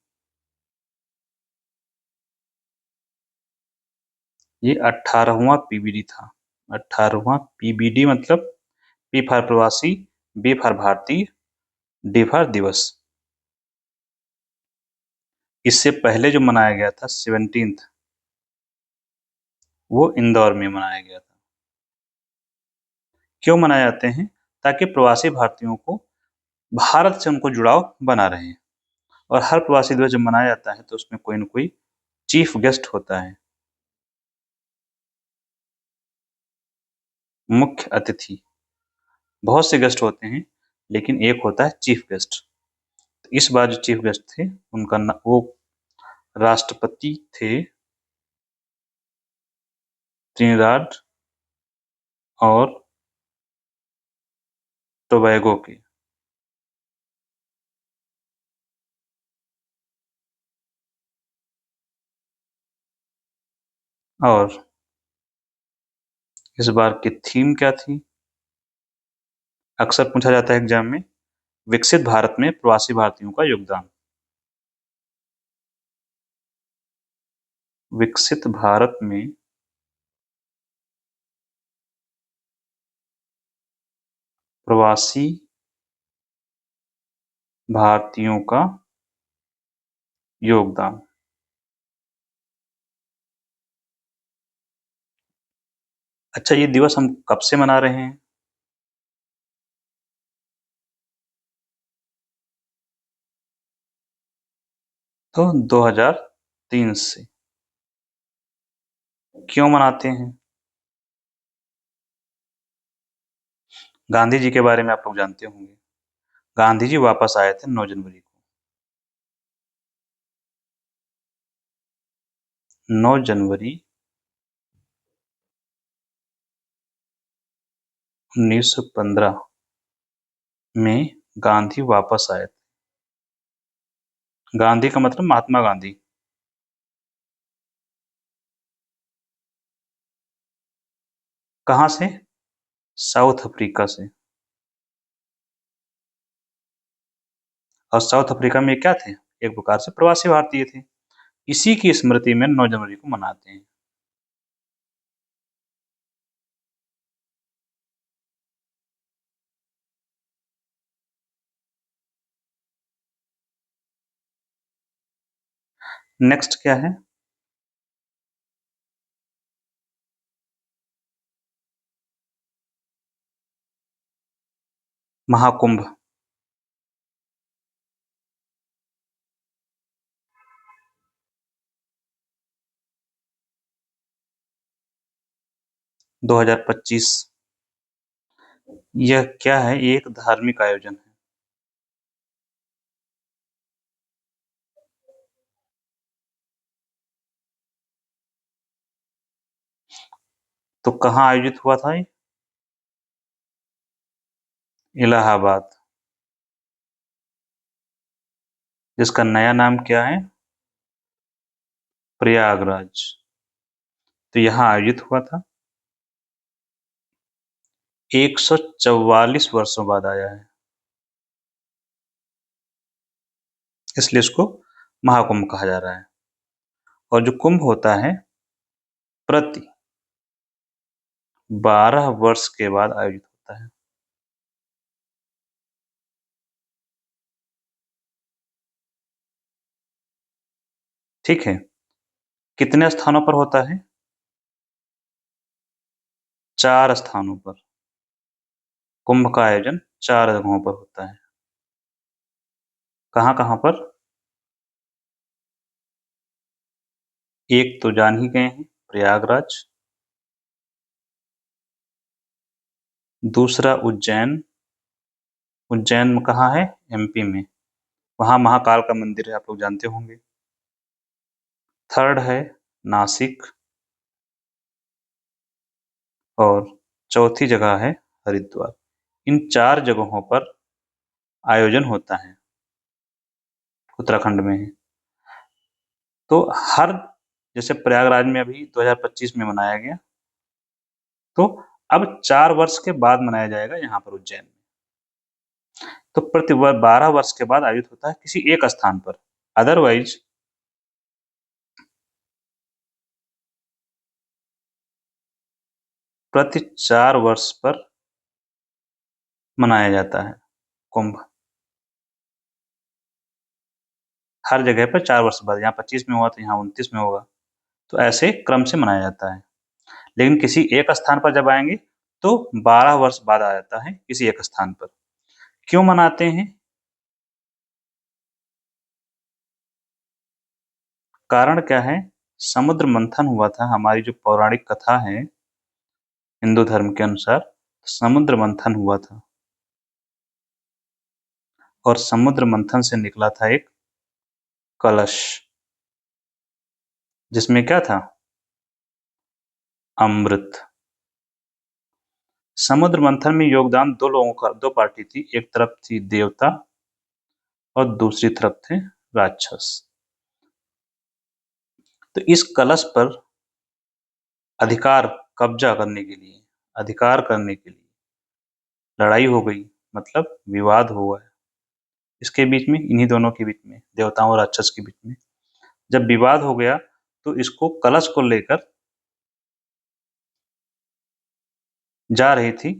ये 18वां पीबीडी था। 18वां पीबीडी मतलब पी फॉर प्रवासी, बी फॉर भारतीय, डी फॉर दिवस। इससे पहले जो मनाया गया था 17th, वो इंदौर में मनाया गया था। क्यों मनाए जाते हैं? ताकि प्रवासी भारतीयों को भारत से उनको जुड़ाव बना रहे। और हर प्रवासी दिवस जब मनाया जाता है तो उसमें कोई न कोई चीफ गेस्ट होता है, मुख्य अतिथि। बहुत से गेस्ट होते हैं लेकिन एक होता है चीफ गेस्ट। इस बार जो चीफ गेस्ट थे वो राष्ट्रपति थे त्रिनिदाद और टोबैगो के। और इस बार की थीम क्या थी? अक्सर पूछा जाता है एग्जाम में, विकसित भारत में प्रवासी भारतीयों का योगदान। विकसित भारत में प्रवासी भारतीयों का योगदान। अच्छा, ये दिवस हम कब से मना रहे हैं? तो 2003 से। क्यों मनाते हैं? गांधी जी के बारे में आप लोग जानते होंगे। गांधी जी वापस आए थे 9 जनवरी को। 9 जनवरी 1915 में गांधी वापस आए थे। गांधी का मतलब महात्मा गांधी। कहाँ से? साउथ अफ्रीका से। और साउथ अफ्रीका में क्या थे? एक प्रकार से प्रवासी भारतीय थे। इसी की स्मृति में 9 जनवरी को मनाते हैं। नेक्स्ट क्या है? महाकुंभ। 2025। यह क्या है? ये एक धार्मिक आयोजन है। तो कहाँ आयोजित हुआ था ये? इलाहाबाद। जिसका नया नाम क्या है? प्रयागराज। तो यहाँ आयोजित हुआ था। 144 वर्षों बाद आया है, इसलिए इसको महाकुंभ कहा जा रहा है। और जो कुंभ होता है प्रति 12 वर्ष के बाद आयोजित होता है। ठीक है। कितने स्थानों पर होता है? 4 स्थानों पर। कुंभ का आयोजन 4 जगहों पर होता है। कहाँ कहाँ पर? एक तो जान ही गए हैं, प्रयागराज। दूसरा उज्जैन। उज्जैन में कहाँ है? एमपी में। वहाँ महाकाल का मंदिर है, आप लोग जानते होंगे। थर्ड है नासिक। और चौथी जगह है हरिद्वार। इन 4 जगहों पर आयोजन होता है, उत्तराखंड में है। तो हर जैसे प्रयागराज में अभी 2025 में मनाया गया, तो अब 4 वर्ष के बाद मनाया जाएगा यहाँ पर उज्जैन में। तो प्रति 12 वर्ष के बाद आयोजित होता है किसी एक स्थान पर। अदरवाइज प्रति 4 वर्ष पर मनाया जाता है कुंभ। हर जगह पर 4 वर्ष बाद, यहाँ 25 में हुआ तो यहाँ 29 में होगा, तो ऐसे क्रम से मनाया जाता है। लेकिन किसी एक स्थान पर जब आएंगे तो 12 वर्ष बाद आ जाता है किसी एक स्थान पर। क्यों मनाते हैं? कारण क्या है? समुद्र मंथन हुआ था, हमारी जो पौराणिक कथा है हिंदू धर्म के अनुसार, समुद्र मंथन हुआ था और समुद्र मंथन से निकला था एक कलश, जिसमें क्या था? अमृत। समुद्र मंथन में योगदान दो लोगों का, दो पार्टी थी, एक तरफ थी देवता और दूसरी तरफ थे राक्षस। तो इस कलश पर अधिकार कब्जा करने के लिए, अधिकार करने के लिए लड़ाई हो गई, मतलब विवाद हुआ है इसके बीच में, इन्हीं दोनों के बीच में, देवताओं और राक्षस के बीच में। जब विवाद हो गया तो इसको, कलश को लेकर जा रही थी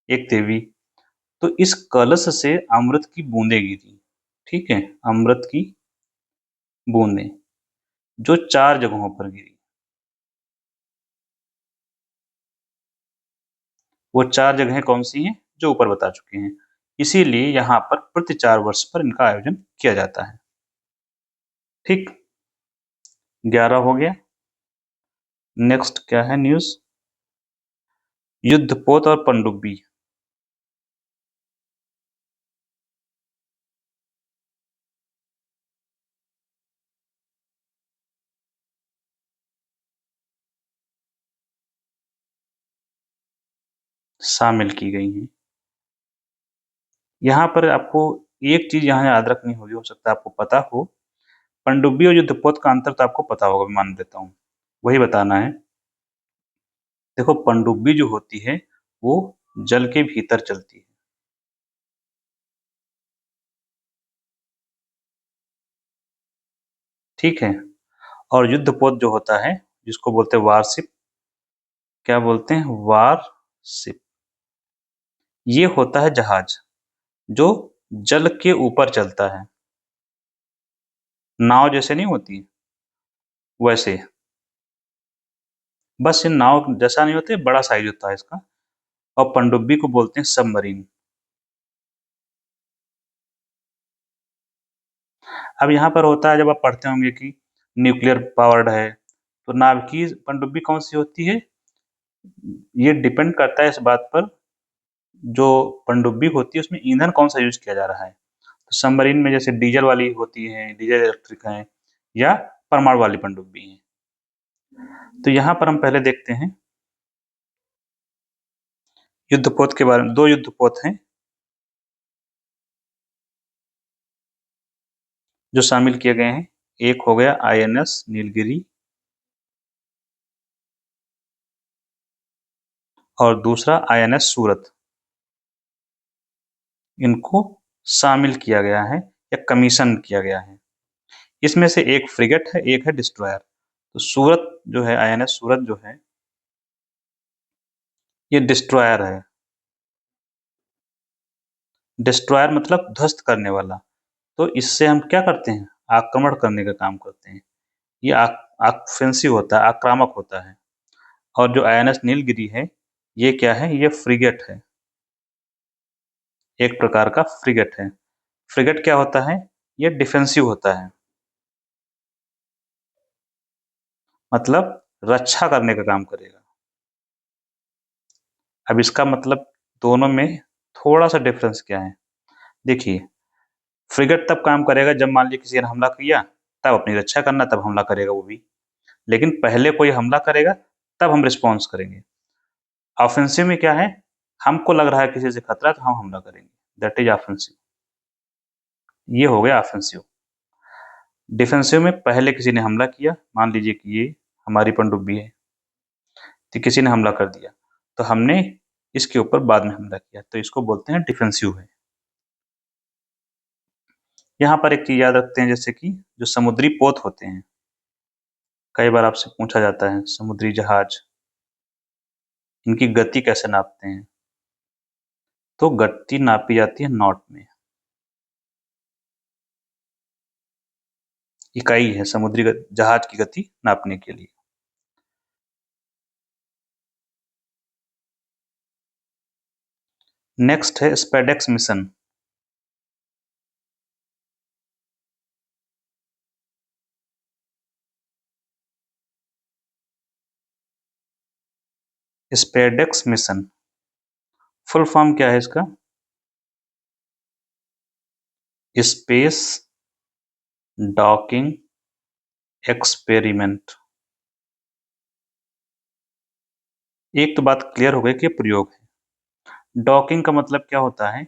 एक देवी, तो इस कलश से अमृत की बूंदें गिरी। ठीक है, अमृत की बूंदें जो 4 जगहों पर गिरी। वो 4 जगहें कौन सी हैं? जो ऊपर बता चुके हैं। इसीलिए यहाँ पर प्रति 4 वर्ष पर इनका आयोजन किया जाता है। ठीक, 11 हो गया। नेक्स्ट क्या है न्यूज? युद्धपोत और पनडुब्बी। शामिल की गई हैं। यहाँ पर आपको एक चीज यहाँ याद रखनी होगी, हो सकता है आपको पता हो, पनडुब्बी और युद्धपोत का अंतर तो आपको पता होगा, मैं मान लेता हूँ, वही बताना है। देखो, पनडुब्बी जो होती है वो जल के भीतर चलती है, ठीक है। और युद्धपोत जो होता है, जिसको बोलते हैं वारशिप, क्या बोलते हैं? वारशिप। ये होता है जहाज जो जल के ऊपर चलता है, नाव जैसे नहीं होती वैसे, बस ये नाव जैसा नहीं होते, बड़ा साइज होता है इसका। और पनडुब्बी को बोलते हैं सबमरीन। अब यहाँ पर होता है, जब आप पढ़ते होंगे कि न्यूक्लियर पावर्ड है, तो नाभिकीय पनडुब्बी कौन सी होती है? ये डिपेंड करता है इस बात पर, जो पनडुब्बी होती है उसमें ईंधन कौन सा यूज किया जा रहा है। तो सबमरीन में जैसे डीजल वाली होती है, डीजल इलेक्ट्रिक है, या परमाणु वाली पनडुब्बी है। तो यहाँ पर हम पहले देखते हैं युद्धपोत के बारे में। 2 युद्धपोत हैं जो शामिल किए गए हैं। एक हो गया आईएनएस नीलगिरी और दूसरा आईएनएस सूरत। इनको शामिल किया गया है या कमीशन किया गया है। इसमें से एक फ्रिगेट है, एक है डिस्ट्रॉयर। तो सूरत जो है, आईएनएस सूरत जो है, ये डिस्ट्रॉयर है। डिस्ट्रॉयर मतलब ध्वस्त करने वाला। तो इससे हम क्या करते हैं? आक्रमण करने का काम करते हैं। ये ऑफेंसिव होता है, आक्रामक होता है। और जो आईएनएस नीलगिरी है, ये क्या है? ये फ्रिगेट है, एक प्रकार का फ्रिगेट है। फ्रिगेट क्या होता है? ये डिफेंसिव होता है, मतलब रक्षा करने का काम करेगा। अब इसका मतलब दोनों में थोड़ा सा डिफरेंस क्या है? देखिए, फ्रिगेट तब काम करेगा जब मान लीजिए किसी ने हमला किया, तब अपनी रक्षा करना, तब हमला करेगा वो भी। लेकिन पहले कोई हमला करेगा तब हम रिस्पॉन्स करेंगे। ऑफेंसिव में क्या है? हमको लग रहा है किसी से खतरा, तो हम हमला करेंगे, दैट इज ऑफेंसिव। ये हो गया ऑफेंसिव। डिफेंसिव में पहले किसी ने हमला किया, मान लीजिए कि ये हमारी पनडुब्बी है, तो किसी ने हमला कर दिया, तो हमने इसके ऊपर बाद में हमला किया, तो इसको बोलते हैं डिफेंसिव है। यहाँ पर एक चीज याद रखते हैं, जैसे कि जो समुद्री पोत होते हैं, कई बार आपसे पूछा जाता है समुद्री जहाज, इनकी गति कैसे नापते हैं? तो गति नापी जाती है नॉट में। इकाई है समुद्री जहाज की गति नापने के लिए। नेक्स्ट है SpaDeX mission. SpaDeX mission full form क्या है इसका? Space docking experiment. एक तो बात क्लियर हो गई कि प्रयोग है। डॉकिंग का मतलब क्या होता है?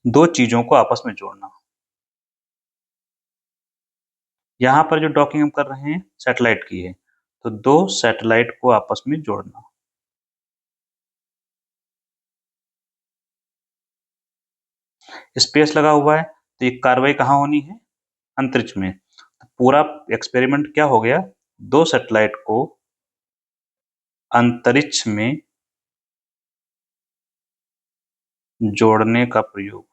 दो चीजों को आपस में जोड़ना। यहाँ पर जो डॉकिंग हम कर रहे हैं सैटेलाइट की है, तो दो सैटेलाइट को आपस में जोड़ना। स्पेस लगा हुआ है तो ये कार्रवाई कहाँ होनी है? अंतरिक्ष में। तो पूरा एक्सपेरिमेंट क्या हो गया? दो सैटेलाइट को अंतरिक्ष में जोड़ने का प्रयोग,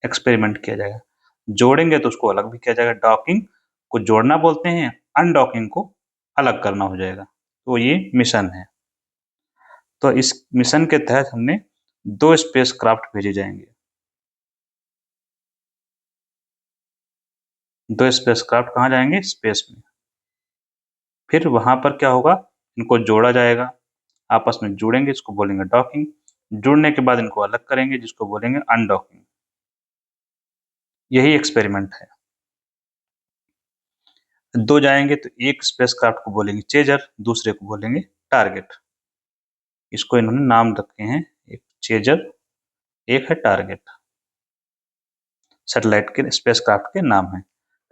एक्सपेरिमेंट किया जाएगा। जोड़ेंगे तो उसको अलग भी किया जाएगा। डॉकिंग को जोड़ना बोलते हैं, अनडॉकिंग को अलग करना हो जाएगा। तो ये मिशन है। तो इस मिशन के तहत हमने दो स्पेसक्राफ्ट भेजे जाएंगे। दो स्पेसक्राफ्ट कहाँ जाएंगे? स्पेस में। फिर वहां पर क्या होगा? इनको जोड़ा जाएगा, आपस में जुड़ेंगे, इसको बोलेंगे डॉकिंग। जुड़ने के बाद इनको अलग करेंगे, जिसको बोलेंगे अनडॉकिंग। यही एक्सपेरिमेंट है। दो जाएंगे तो एक स्पेसक्राफ्ट को बोलेंगे चेजर, दूसरे को बोलेंगे टारगेट। इसको इन्होंने नाम रखे हैं, एक चेजर, एक है टारगेट। सैटेलाइट के स्पेसक्राफ्ट के नाम है।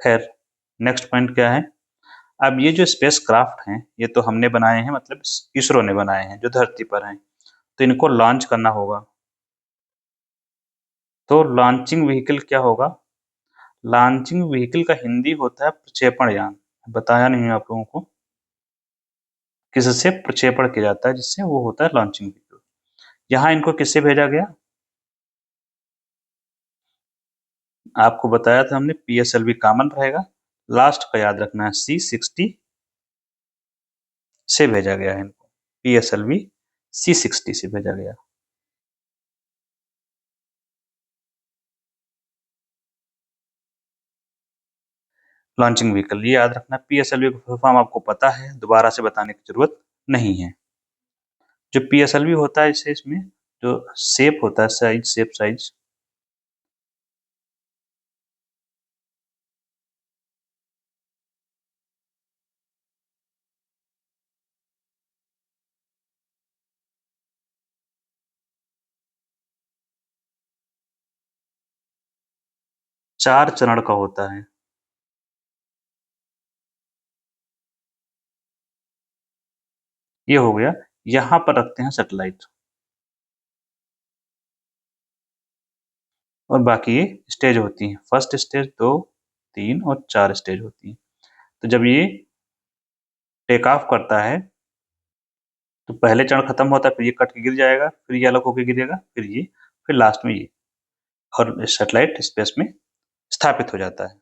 खैर, नेक्स्ट पॉइंट क्या है? अब ये जो स्पेसक्राफ्ट हैं ये तो हमने बनाए हैं, मतलब इसरो ने बनाए हैं जो धरती पर हैं, तो इनको लॉन्च करना होगा। तो लॉन्चिंग व्हीकल क्या होगा? लॉन्चिंग व्हीकल का हिंदी होता है प्रक्षेपण यान। बताया नहीं आप लोगों को, किससे प्रक्षेपण किया जाता है जिससे, वो होता है लॉन्चिंग व्हीकल। यहाँ इनको किससे भेजा गया? आपको बताया था हमने, PSLV कॉमन रहेगा, लास्ट का याद रखना है, C60 से भेजा गया है इनको। PSLV C60 से भेजा गया। लॉन्चिंग व्हीकल ये याद रखना। PSLV का फुल फॉर्म आपको पता है, दोबारा से बताने की जरूरत नहीं है। जो PSLV होता है, इसे इसमें जो शेप होता है, साइज, शेप साइज, चार चरण का होता है। ये हो गया। यहाँ पर रखते हैं सैटेलाइट, और बाकी ये स्टेज होती हैं। फर्स्ट स्टेज, दो, तीन और चार स्टेज होती हैं। तो जब ये टेक ऑफ करता है तो पहले चरण खत्म होता है, फिर ये कट के गिर जाएगा, फिर ये अलग होकर गिरेगा, फिर ये, फिर लास्ट में ये, और सैटेलाइट स्पेस में स्थापित हो जाता है।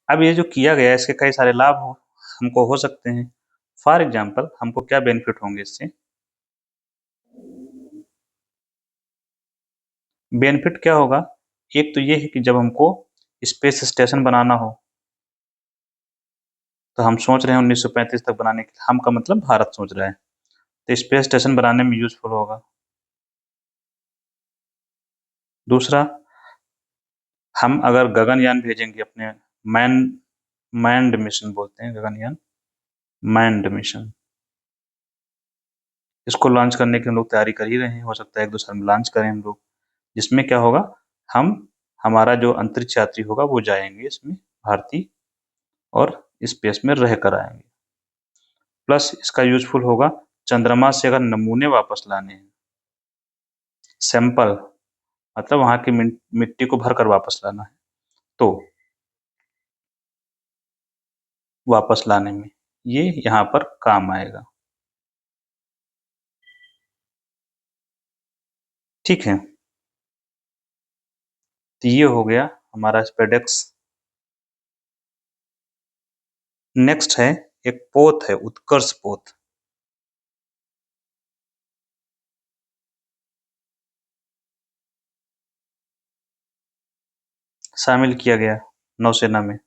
अब ये जो किया गया है इसके कई सारे लाभ हमको हो सकते हैं। फॉर एग्जाम्पल, हमको क्या बेनिफिट होंगे इससे? बेनिफिट क्या होगा? एक तो ये है कि जब हमको स्पेस स्टेशन बनाना हो, तो हम सोच रहे हैं 1935 तक बनाने के, हम का मतलब भारत सोच रहा है, तो स्पेस स्टेशन बनाने में यूजफुल होगा। दूसरा, हम अगर गगनयान भेजेंगे अपने, मैन मैंड मिशन बोलते हैं गगनयान, मैंड मिशन, इसको लॉन्च करने की हम लोग तैयारी कर ही रहे हैं। हो सकता है एक दो साल में लॉन्च करें हम लोग, जिसमें क्या होगा, हम, हमारा जो अंतरिक्ष यात्री होगा वो जाएंगे इसमें, भारतीय, और स्पेस में रह कर आएंगे। प्लस इसका यूजफुल होगा चंद्रमा से अगर नमूने वापस लाने हैं, सैंपल, मतलब वहां की मिट्टी को भर कर वापस लाना है, तो वापस लाने में ये यहाँ पर काम आएगा। ठीक है, तो ये हो गया हमारा स्पेडेक्स। नेक्स्ट है एक पोत है, उत्कर्ष पोत। शामिल किया गया नौसेना में।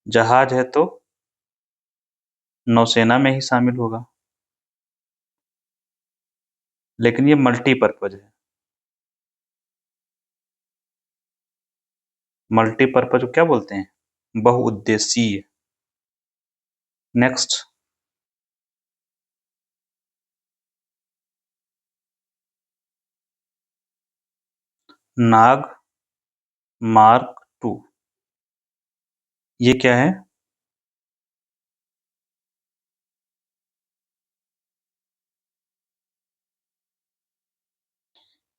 जहाज है तो नौसेना में ही शामिल होगा, लेकिन ये मल्टीपर्पज है। मल्टीपर्पज को क्या बोलते हैं? बहुउद्देशीय। Next, Nag mark two. ये क्या है?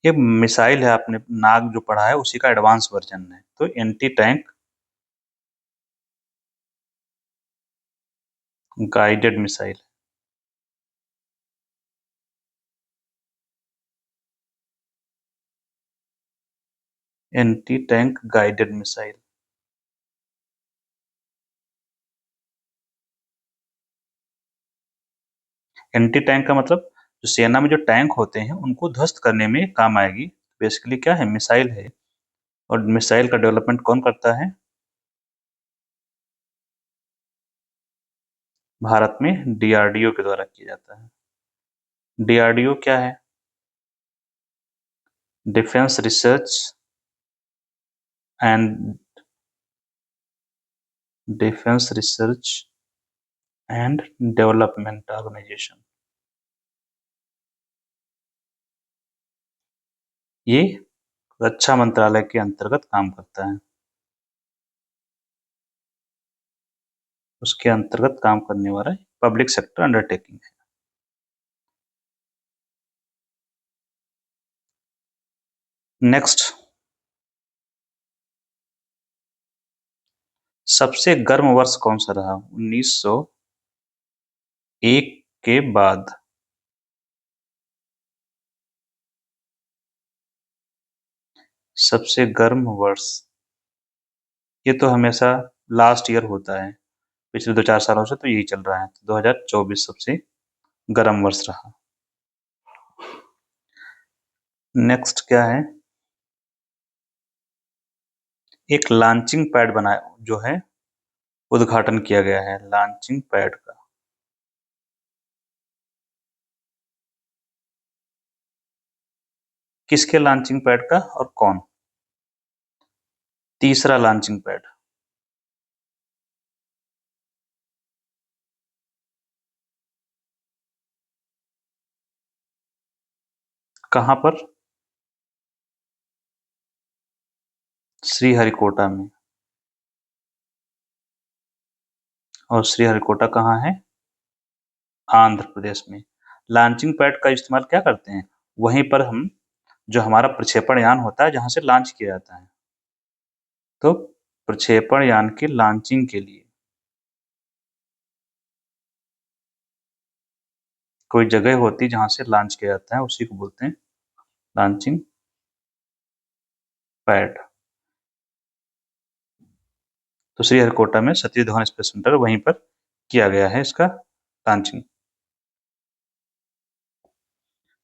ये मिसाइल है, आपने नाग जो पढ़ा है उसी का एडवांस वर्जन है। तो anti tank guided missile. Anti tank guided missile. Anti tank का मतलब जो सेना में जो टैंक होते हैं उनको ध्वस्त करने में काम आएगी। बेसिकली क्या है? मिसाइल है। और मिसाइल का डेवलपमेंट कौन करता है? भारत में डीआरडीओ के द्वारा किया जाता है। डीआरडीओ क्या है? Defence research and defence research and development organisation. ये रक्षा मंत्रालय के अंतर्गत काम करता है। उसके अंतर्गत काम करने वाला पब्लिक सेक्टर अंडरटेकिंग है। नेक्स्ट, सबसे गर्म वर्ष कौन सा रहा 1901 के बाद? सबसे गर्म वर्ष, ये तो हमेशा लास्ट ईयर होता है। पिछले 2-4 सालों से तो यही चल रहा है। तो 2024 सबसे गर्म वर्ष रहा। नेक्स्ट क्या है? एक लॉन्चिंग पैड बनाया जो है, उद्घाटन किया गया है लॉन्चिंग पैड का। किसके लॉन्चिंग पैड का और कौन? तीसरा लॉन्चिंग पैड। कहां पर? श्रीहरिकोटा में। और श्रीहरिकोटा कहाँ है? आंध्र प्रदेश में। लॉन्चिंग पैड का इस्तेमाल क्या करते हैं? वहीं पर हम जो हमारा प्रक्षेपण यान होता है जहां से लॉन्च किया जाता है, तो प्रक्षेपण यान की लॉन्चिंग के लिए कोई जगह होती है जहां से लॉन्च किया जाता है, उसी को बोलते हैं लॉन्चिंग पैड। तो श्रीहरिकोटा में सतीश धवन स्पेस सेंटर, वहीं पर किया गया है इसका लॉन्चिंग।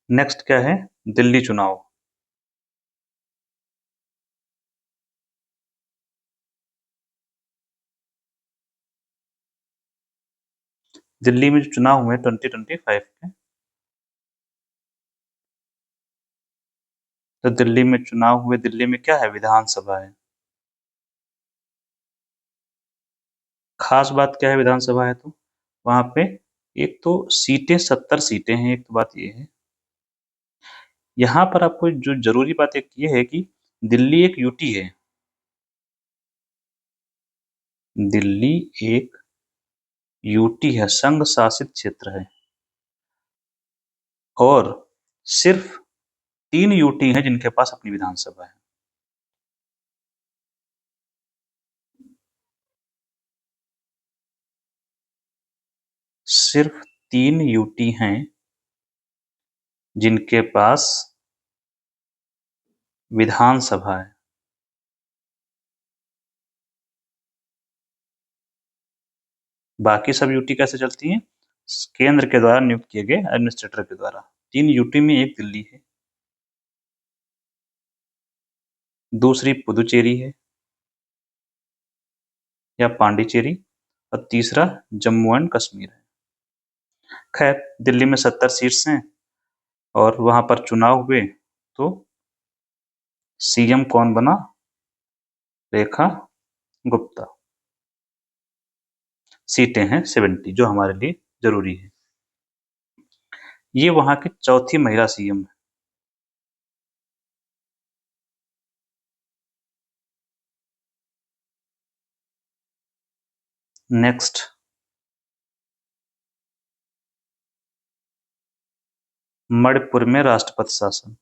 नेक्स्ट क्या है? दिल्ली चुनाव। दिल्ली में जो चुनाव हुए 2025 के, तो दिल्ली में चुनाव हुए, दिल्ली में क्या है? विधानसभा है। खास बात क्या है विधानसभा है तो? वहां पे एक तो सीटें 70 सीटें हैं, एक तो बात ये है। यहाँ पर आपको जो जरूरी बात एक ये है कि दिल्ली एक यूटी है। दिल्ली एक यूटी है, संघ शासित क्षेत्र है। और सिर्फ 3 यूटी हैं जिनके पास अपनी विधानसभा है। सिर्फ 3 यूटी हैं जिनके पास विधानसभा है। बाकी सब यूटी कैसे चलती हैं? केंद्र के द्वारा नियुक्त किए गए एडमिनिस्ट्रेटर के द्वारा। 3 यूटी में 1 दिल्ली है, दूसरी पुदुचेरी है या पांडिचेरी, और तीसरा जम्मू एंड कश्मीर है। खैर, दिल्ली में 70 सीट्स हैं और वहां पर चुनाव हुए तो सीएम कौन बना? रेखा गुप्ता। सीटें हैं 70, जो हमारे लिए जरूरी है। ये वहां की चौथी महिला सीएम है। नेक्स्ट, मणिपुर में राष्ट्रपति शासन।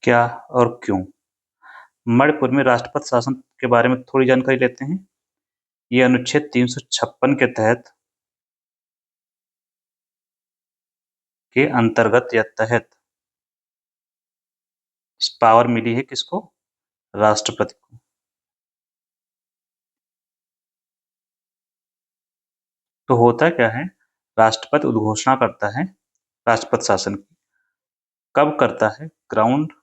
क्या और क्यों? मणिपुर में राष्ट्रपति शासन के बारे में थोड़ी जानकारी लेते हैं। ये अनुच्छेद 356 के तहत के अंतर्गत या तहत पावर मिली है किसको? राष्ट्रपति को। तो होता क्या है, राष्ट्रपति उद्घोषणा करता है राष्ट्रपति शासन की। कब करता है? ग्राउंड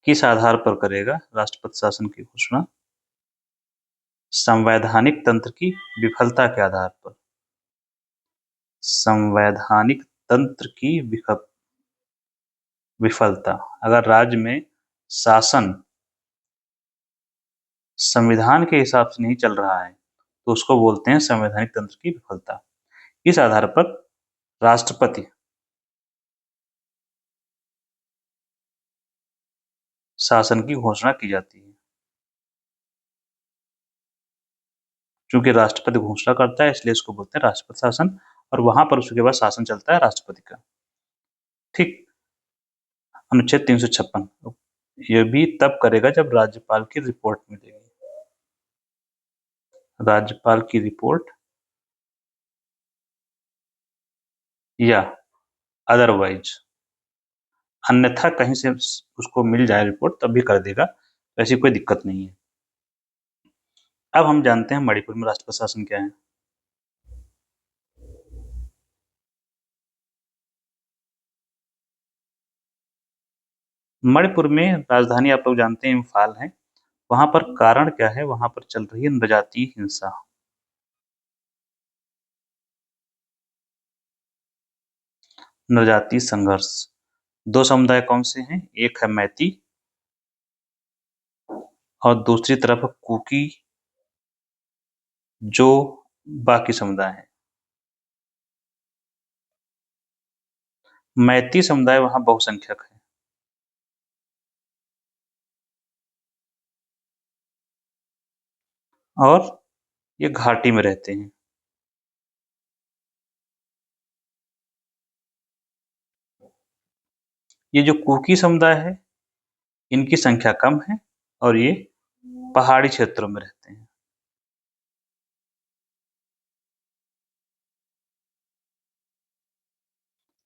किस आधार पर करेगा राष्ट्रपति शासन की घोषणा? संवैधानिक तंत्र की विफलता के आधार पर। संवैधानिक तंत्र की विफलता। अगर राज्य में शासन संविधान के हिसाब से नहीं चल रहा है तो उसको बोलते हैं संवैधानिक तंत्र की विफलता। इस आधार पर राष्ट्रपति शासन की घोषणा की जाती है। चूंकि राष्ट्रपति घोषणा करता है इसलिए इसको बोलते हैं राष्ट्रपति शासन, और वहां पर उसके बाद शासन चलता है राष्ट्रपति का। ठीक। अनुच्छेद 356 ये भी तब करेगा जब राज्यपाल की रिपोर्ट मिलेगी। राज्यपाल की रिपोर्ट या अदरवाइज, अन्यथा कहीं से उसको मिल जाए रिपोर्ट तब भी कर देगा, तो ऐसी कोई दिक्कत नहीं है। अब हम जानते हैं मणिपुर में राष्ट्रपति शासन क्या है। मणिपुर में राजधानी आप लोग जानते हैं इम्फाल है। वहां पर कारण क्या है? वहां पर चल रही है नृजातीय हिंसा। नृजातीय संघर्ष। 2 समुदाय कौन से हैं? एक है मैती और दूसरी तरफ कुकी, जो बाकी समुदाय हैं। मैती समुदाय वहां बहुसंख्यक है। और ये घाटी में रहते हैं। ये जो कुकी समुदाय है इनकी संख्या कम है और ये पहाड़ी क्षेत्रों में रहते हैं।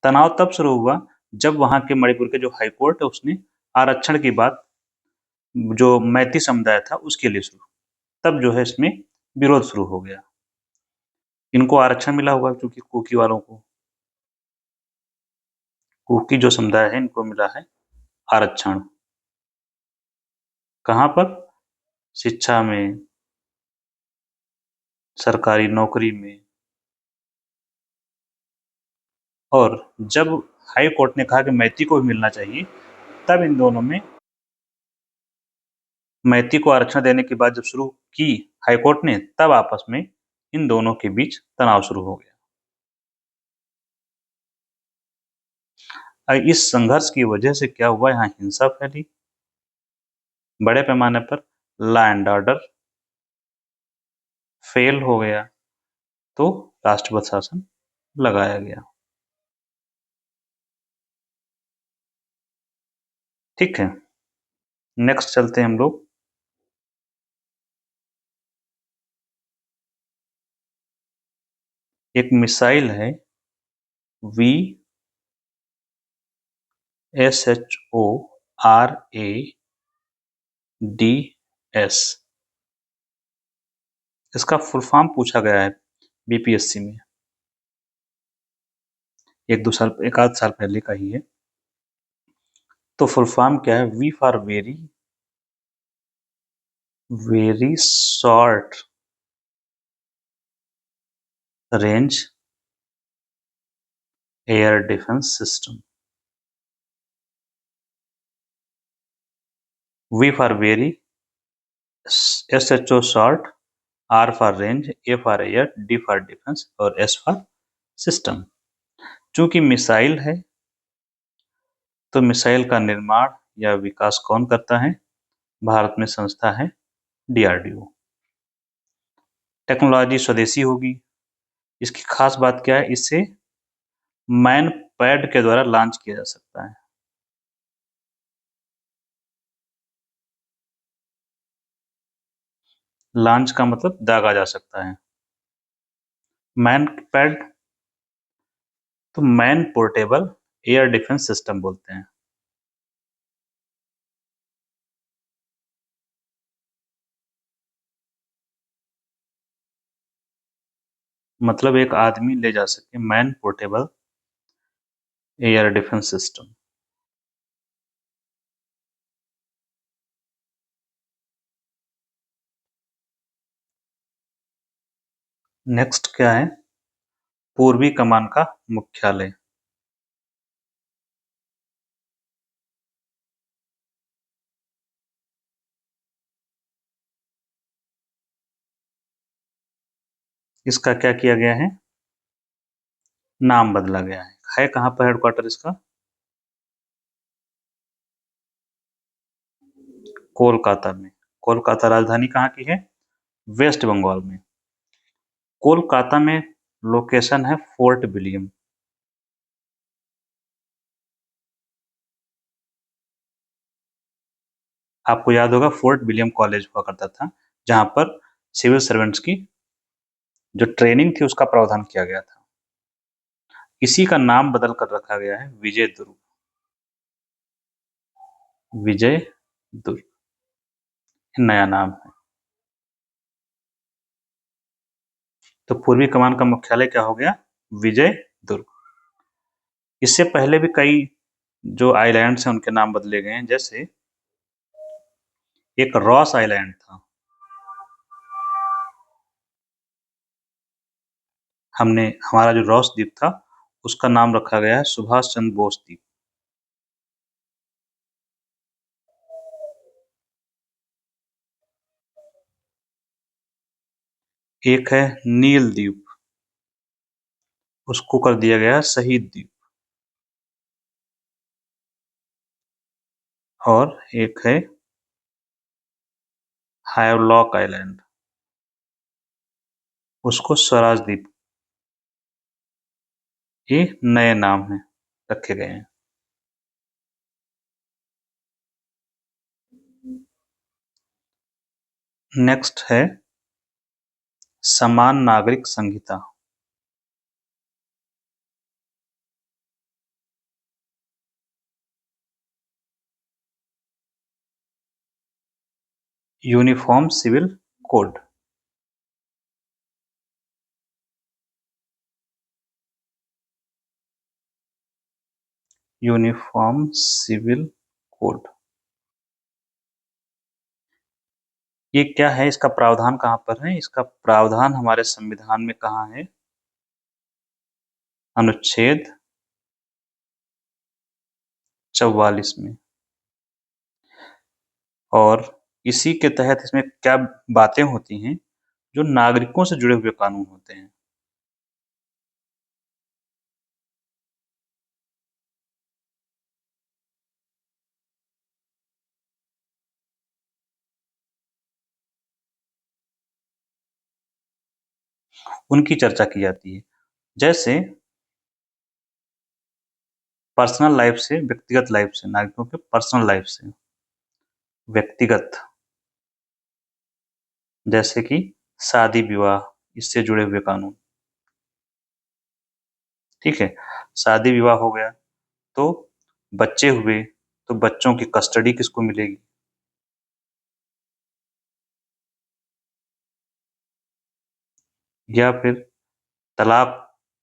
तनाव तब शुरू हुआ जब वहां के मणिपुर के जो हाईकोर्ट है उसने आरक्षण की बात जो मैती समुदाय था उसके लिए शुरू, तब जो है इसमें विरोध शुरू हो गया। इनको आरक्षण मिला हुआ क्योंकि कुकी वालों को, कुकी जो समुदाय है इनको मिला है आरक्षण। कहाँ पर? शिक्षा में, सरकारी नौकरी में। और जब हाई कोर्ट ने कहा कि मैती को भी मिलना चाहिए, तब इन दोनों में, मैती को आरक्षण देने की बात जब शुरू की हाई कोर्ट ने, तब आपस में इन दोनों के बीच तनाव शुरू हो गया। इस संघर्ष की वजह से क्या हुआ? यहाँ हिंसा फैली बड़े पैमाने पर, लॉ एंड ऑर्डर फेल हो गया, तो राष्ट्रपति शासन लगाया गया। ठीक है, नेक्स्ट चलते हैं हम लोग। एक मिसाइल है VSHORADS, इसका फुल फॉर्म पूछा गया है बीपीएससी में, एक आध साल पहले का ही है। तो फुल फॉर्म क्या है? V for very very short range air defence system. V for very, SHO short, R for range, A for air, D for defence और S फॉर सिस्टम। चूंकि मिसाइल है तो मिसाइल का निर्माण या विकास कौन करता है? भारत में संस्था है DRDO। टेक्नोलॉजी स्वदेशी होगी। इसकी खास बात क्या है? इसे मैन पैड के द्वारा लॉन्च किया जा सकता है। लॉन्च का मतलब दागा जा सकता है। मैन पैड तो man portable air defence system बोलते हैं। मतलब एक आदमी ले जा सके, man portable air defence system. Next क्या है? पूर्वी कमान का मुख्यालय। इसका क्या किया गया है? नाम बदला गया है कहाँ पर हेडक्वार्टर इसका? कोलकाता में। कोलकाता राजधानी कहाँ की है? वेस्ट बंगाल में। कोलकाता में लोकेशन है फोर्ट विलियम। आपको याद होगा फोर्ट विलियम कॉलेज हुआ करता था, जहां पर सिविल सर्वेंट्स की जो ट्रेनिंग थी उसका प्रावधान किया गया था। इसी का नाम बदल कर रखा गया है विजय दुर्ग। विजय दुर्ग नया नाम है। तो पूर्वी कमान का मुख्यालय क्या हो गया? विजय दुर्ग। इससे पहले भी कई जो आइलैंड्स हैं उनके नाम बदले गए हैं। जैसे एक रॉस आइलैंड था, हमारा जो रॉस द्वीप था उसका नाम रखा गया है सुभाष चंद्र बोस द्वीप। एक है नील द्वीप, उसको कर दिया गया शहीद द्वीप। और एक है हावलॉक आइलैंड, उसको स्वराज द्वीप। ये नए नाम हैं, रखे गए हैं। नेक्स्ट है समान नागरिक संहिता। Uniform civil code. Uniform civil code ये क्या है? इसका प्रावधान कहाँ पर है? इसका प्रावधान हमारे संविधान में कहाँ है? अनुच्छेद 44 में। और इसी के तहत इसमें क्या बातें होती हैं? जो नागरिकों से जुड़े हुए कानून होते हैं। उनकी चर्चा की जाती है। जैसे पर्सनल लाइफ से, व्यक्तिगत लाइफ से, नागरिकों के पर्सनल लाइफ से, व्यक्तिगत, जैसे कि शादी विवाह, इससे जुड़े हुए कानून। ठीक है, शादी विवाह हो गया, तो बच्चे हुए तो बच्चों की कस्टडी किसको मिलेगी? या फिर तलाक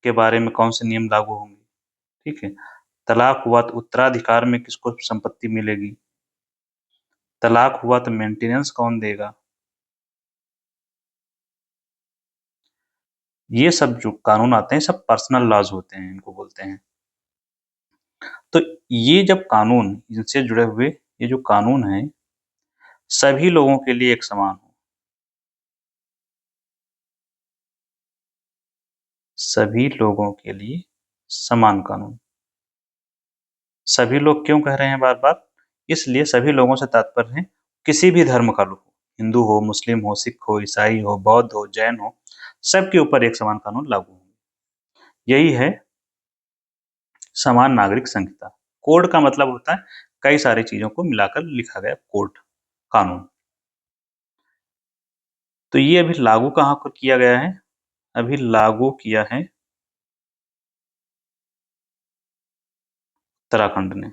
के बारे में कौन से नियम लागू होंगे? ठीक है, तलाक हुआ तो उत्तराधिकार में किसको संपत्ति मिलेगी? तलाक हुआ तो मेंटेनेंस कौन देगा? ये सब जो कानून आते हैं सब पर्सनल लॉज होते हैं, इनको बोलते हैं। तो ये जब कानून, इनसे जुड़े हुए ये जो कानून है, सभी लोगों के लिए एक समान हो, सभी लोगों के लिए समान कानून। सभी लोग क्यों कह रहे हैं बार बार? इसलिए सभी लोगों से तात्पर्य है किसी भी धर्म का लोग, हिंदू हो, मुस्लिम हो, सिख हो, ईसाई हो, बौद्ध हो, जैन हो, सबके ऊपर एक समान कानून लागू हो। यही है समान नागरिक संहिता। कोड का मतलब होता है कई सारी चीजों को मिलाकर लिखा गया कोड, कानून। तो ये अभी लागू कहाँ पर किया गया है? अभी लागू किया है उत्तराखंड ने।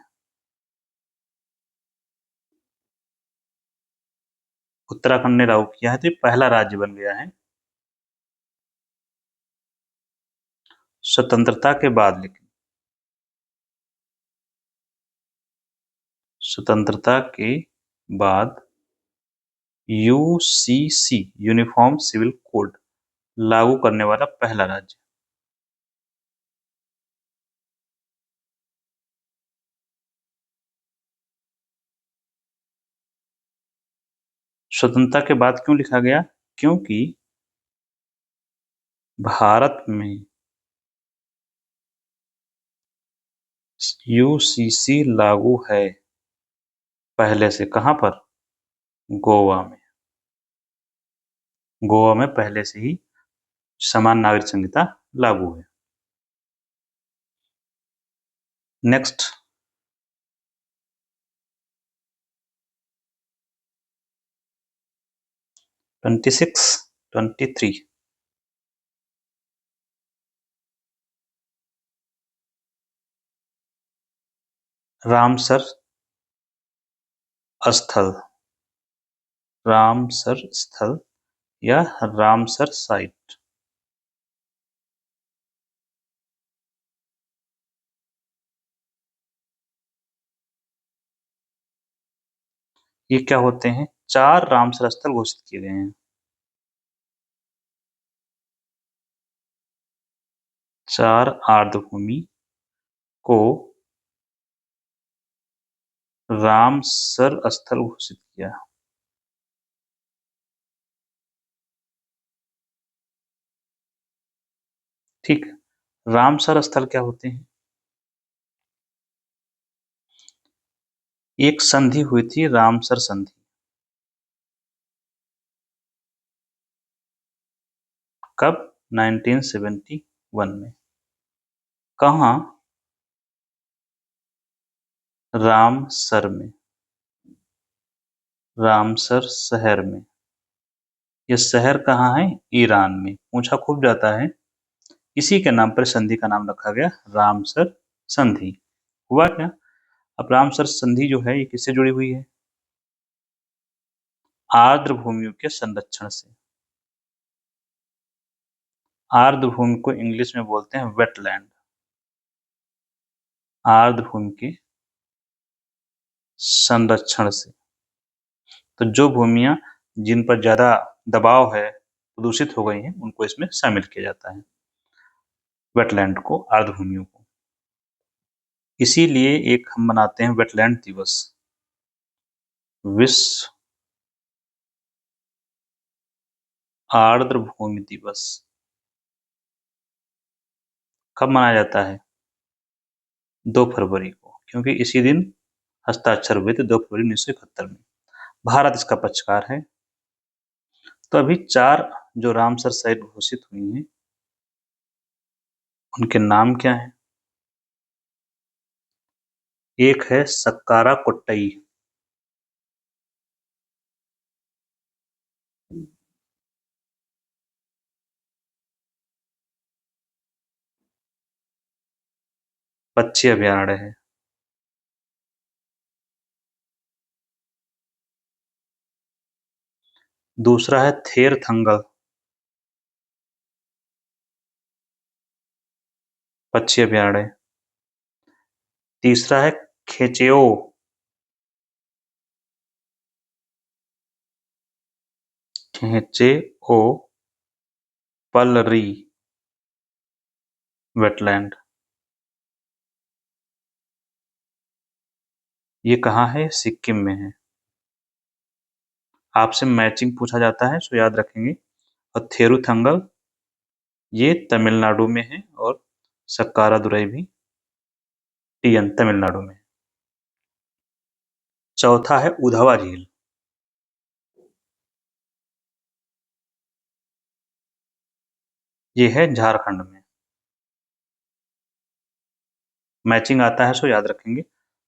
उत्तराखंड ने लागू किया है, तो ये पहला राज्य बन गया है स्वतंत्रता के बाद। लेकिन स्वतंत्रता के बाद यूसीसी, यूनिफॉर्म सिविल कोड, लागू करने वाला पहला राज्य। स्वतंत्रता के बाद क्यों लिखा गया? क्योंकि भारत में यूसीसी लागू है पहले से। कहां पर? गोवा में। गोवा में पहले से ही समान नागरिक संहिता लागू है। नेक्स्ट, 26, 23, रामसर स्थल, रामसर स्थल या रामसर साइट। ये क्या होते हैं? 4 रामसर स्थल घोषित किए गए हैं। 4 आर्द्रभूमि को रामसर स्थल घोषित किया। ठीक, रामसर स्थल क्या होते हैं? एक संधि हुई थी, रामसर संधि। कब? 1971 में। कहाँ? रामसर में, रामसर शहर में। ये शहर कहाँ है? ईरान में। पूछा खूब जाता है, इसी के नाम पर संधि का नाम रखा गया, रामसर संधि। हुआ क्या? अब रामसर संधि जो है ये किससे जुड़ी हुई है? आर्द्र भूमियों के संरक्षण से। आर्द्र भूमि को इंग्लिश में बोलते हैं वेटलैंड। आर्द्र भूमि के संरक्षण से। तो जो भूमियां जिन पर ज्यादा दबाव है, प्रदूषित हो गई हैं, उनको इसमें शामिल किया जाता है, वेटलैंड को, आर्द्र भूमियों को। इसीलिए एक हम मनाते हैं वेटलैंड दिवस, विश्व आर्द्र भूमि दिवस। कब मनाया जाता है? 2 फरवरी को, क्योंकि इसी दिन हस्ताक्षर हुए थे, 2 फरवरी 1971 में। भारत इसका पक्षकार है। तो अभी 4 जो रामसर साइट घोषित हुई हैं, उनके नाम क्या हैं? एक है सक्कारा कोट्टई। पक्षी अभयारण्य है। दूसरा है थेरथंगल। पक्षी अभयारण्य। तीसरा है खेचेओ। खेचेओ पलरी वेटलैंड। ये कहाँ है? सिक्किम में है। आपसे मैचिंग पूछा जाता है सो याद रखेंगे। और थेरुथंगल ये तमिलनाडु में है, और सक्कारादुरई भी टीएन तमिलनाडु में। चौथा है उधवा झील। ये है झारखंड में। मैचिंग आता है सो याद रखेंगे।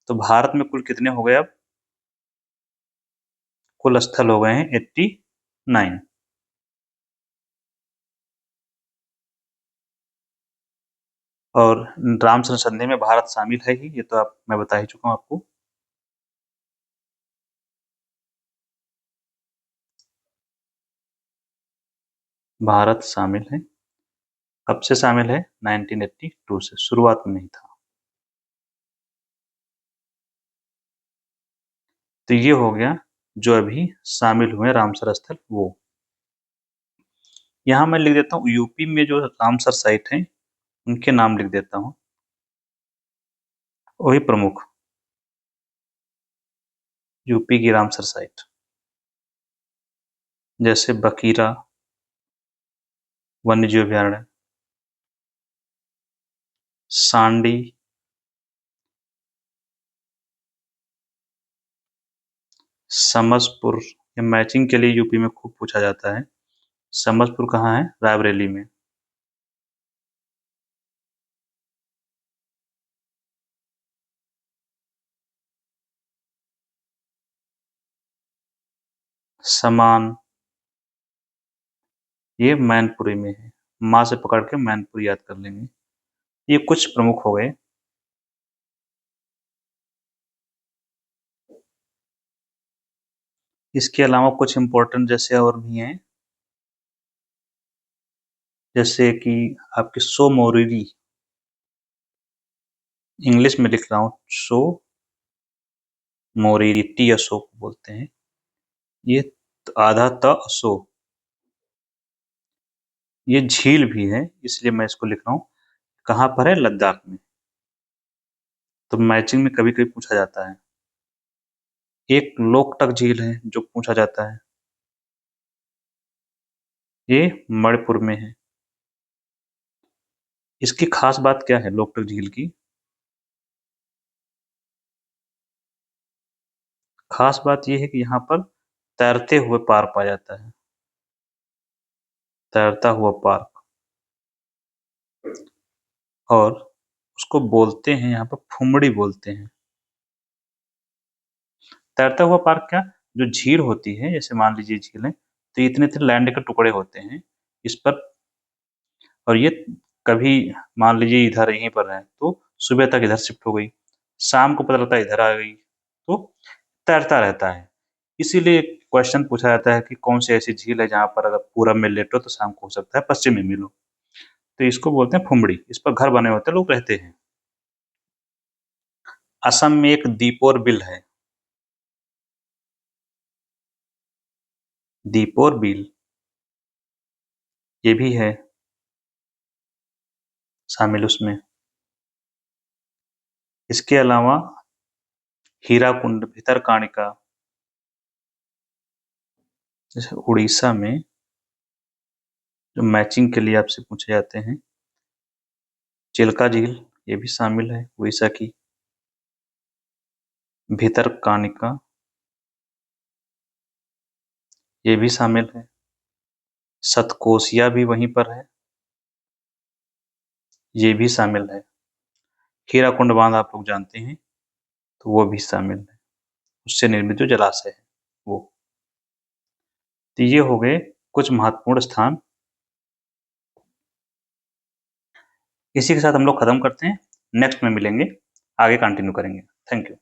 तो भारत में कुल कितने हो गए? अब कुल स्थल हो गए हैं 89। और रामसर संधि में भारत शामिल है ही, ये तो मैं बता ही चुका हूं आपको। भारत शामिल है। कब से शामिल है? 1982 से, शुरुआत में नहीं था। तो ये हो गया जो अभी शामिल हुए रामसर स्थल वो। यहाँ मैं लिख देता हूँ यूपी में जो रामसर साइट है उनके नाम लिख देता हूँ, वही प्रमुख यूपी की रामसर साइट, जैसे बकीरा वन्यजीव अभयारण्य, सांडी, समसपुर। ये मैचिंग के लिए यूपी में खूब पूछा जाता है। समसपुर कहाँ है? रायबरेली में। समान ये मैनपुरी में है। माँ से पकड़ के मैनपुरी याद कर लेंगे। ये कुछ प्रमुख हो गए। इसके अलावा कुछ इंपॉर्टेंट जैसे और भी हैं, जैसे कि आपके सो मोरिरी, इंग्लिश में लिख रहा हूँ, सो मोरिरी, टी अशोक बोलते हैं। ये आधा त सो, ये झील भी है इसलिए मैं इसको लिख रहा हूँ। कहाँ पर है? लद्दाख में। तो मैचिंग में कभी कभी पूछा जाता है। एक लोकटक झील है जो पूछा जाता है, ये मणिपुर में है। इसकी खास बात क्या है लोकटक झील की? खास बात यह है कि यहाँ पर तैरते हुए पार पाया जाता है, तैरता हुआ पार्क। और उसको बोलते हैं यहाँ पर फुमड़ी बोलते हैं। तैरता हुआ पार्क क्या, जो झील होती है, जैसे मान लीजिए झील है तो इतने इतने लैंड के टुकड़े होते हैं इस पर, और ये कभी मान लीजिए इधर यहीं पर है तो सुबह तक इधर शिफ्ट हो गई, शाम को पता लगता है इधर आ गई, तो तैरता रहता है। इसीलिए क्वेश्चन पूछा जाता है कि कौन सी ऐसी झील है जहां पर अगर पूरब में लेटो तो शाम को हो सकता है पश्चिम में मिलो। तो इसको बोलते हैं फुमड़ी। इस पर घर बने होते हैं, लोग रहते हैं। असम में एक दीपोर बिल है। दीपोर बिल ये भी है शामिल उसमें। इसके अलावा हीराकुंड, भितरकानिका, जैसे उड़ीसा में जो मैचिंग के लिए आपसे पूछे जाते हैं, चिल्का झील ये भी शामिल है उड़ीसा की। भितरकानिका ये भी शामिल है। सतकोसिया भी वहीं पर है, ये भी शामिल है। हीराकुंड बांध आप लोग जानते हैं, तो वो भी शामिल है, उससे निर्मित जो जलाशय है वो। तो ये हो गए कुछ महत्वपूर्ण स्थान। इसी के साथ हम लोग खत्म करते हैं, नेक्स्ट में मिलेंगे, आगे कंटिन्यू करेंगे। Thank you.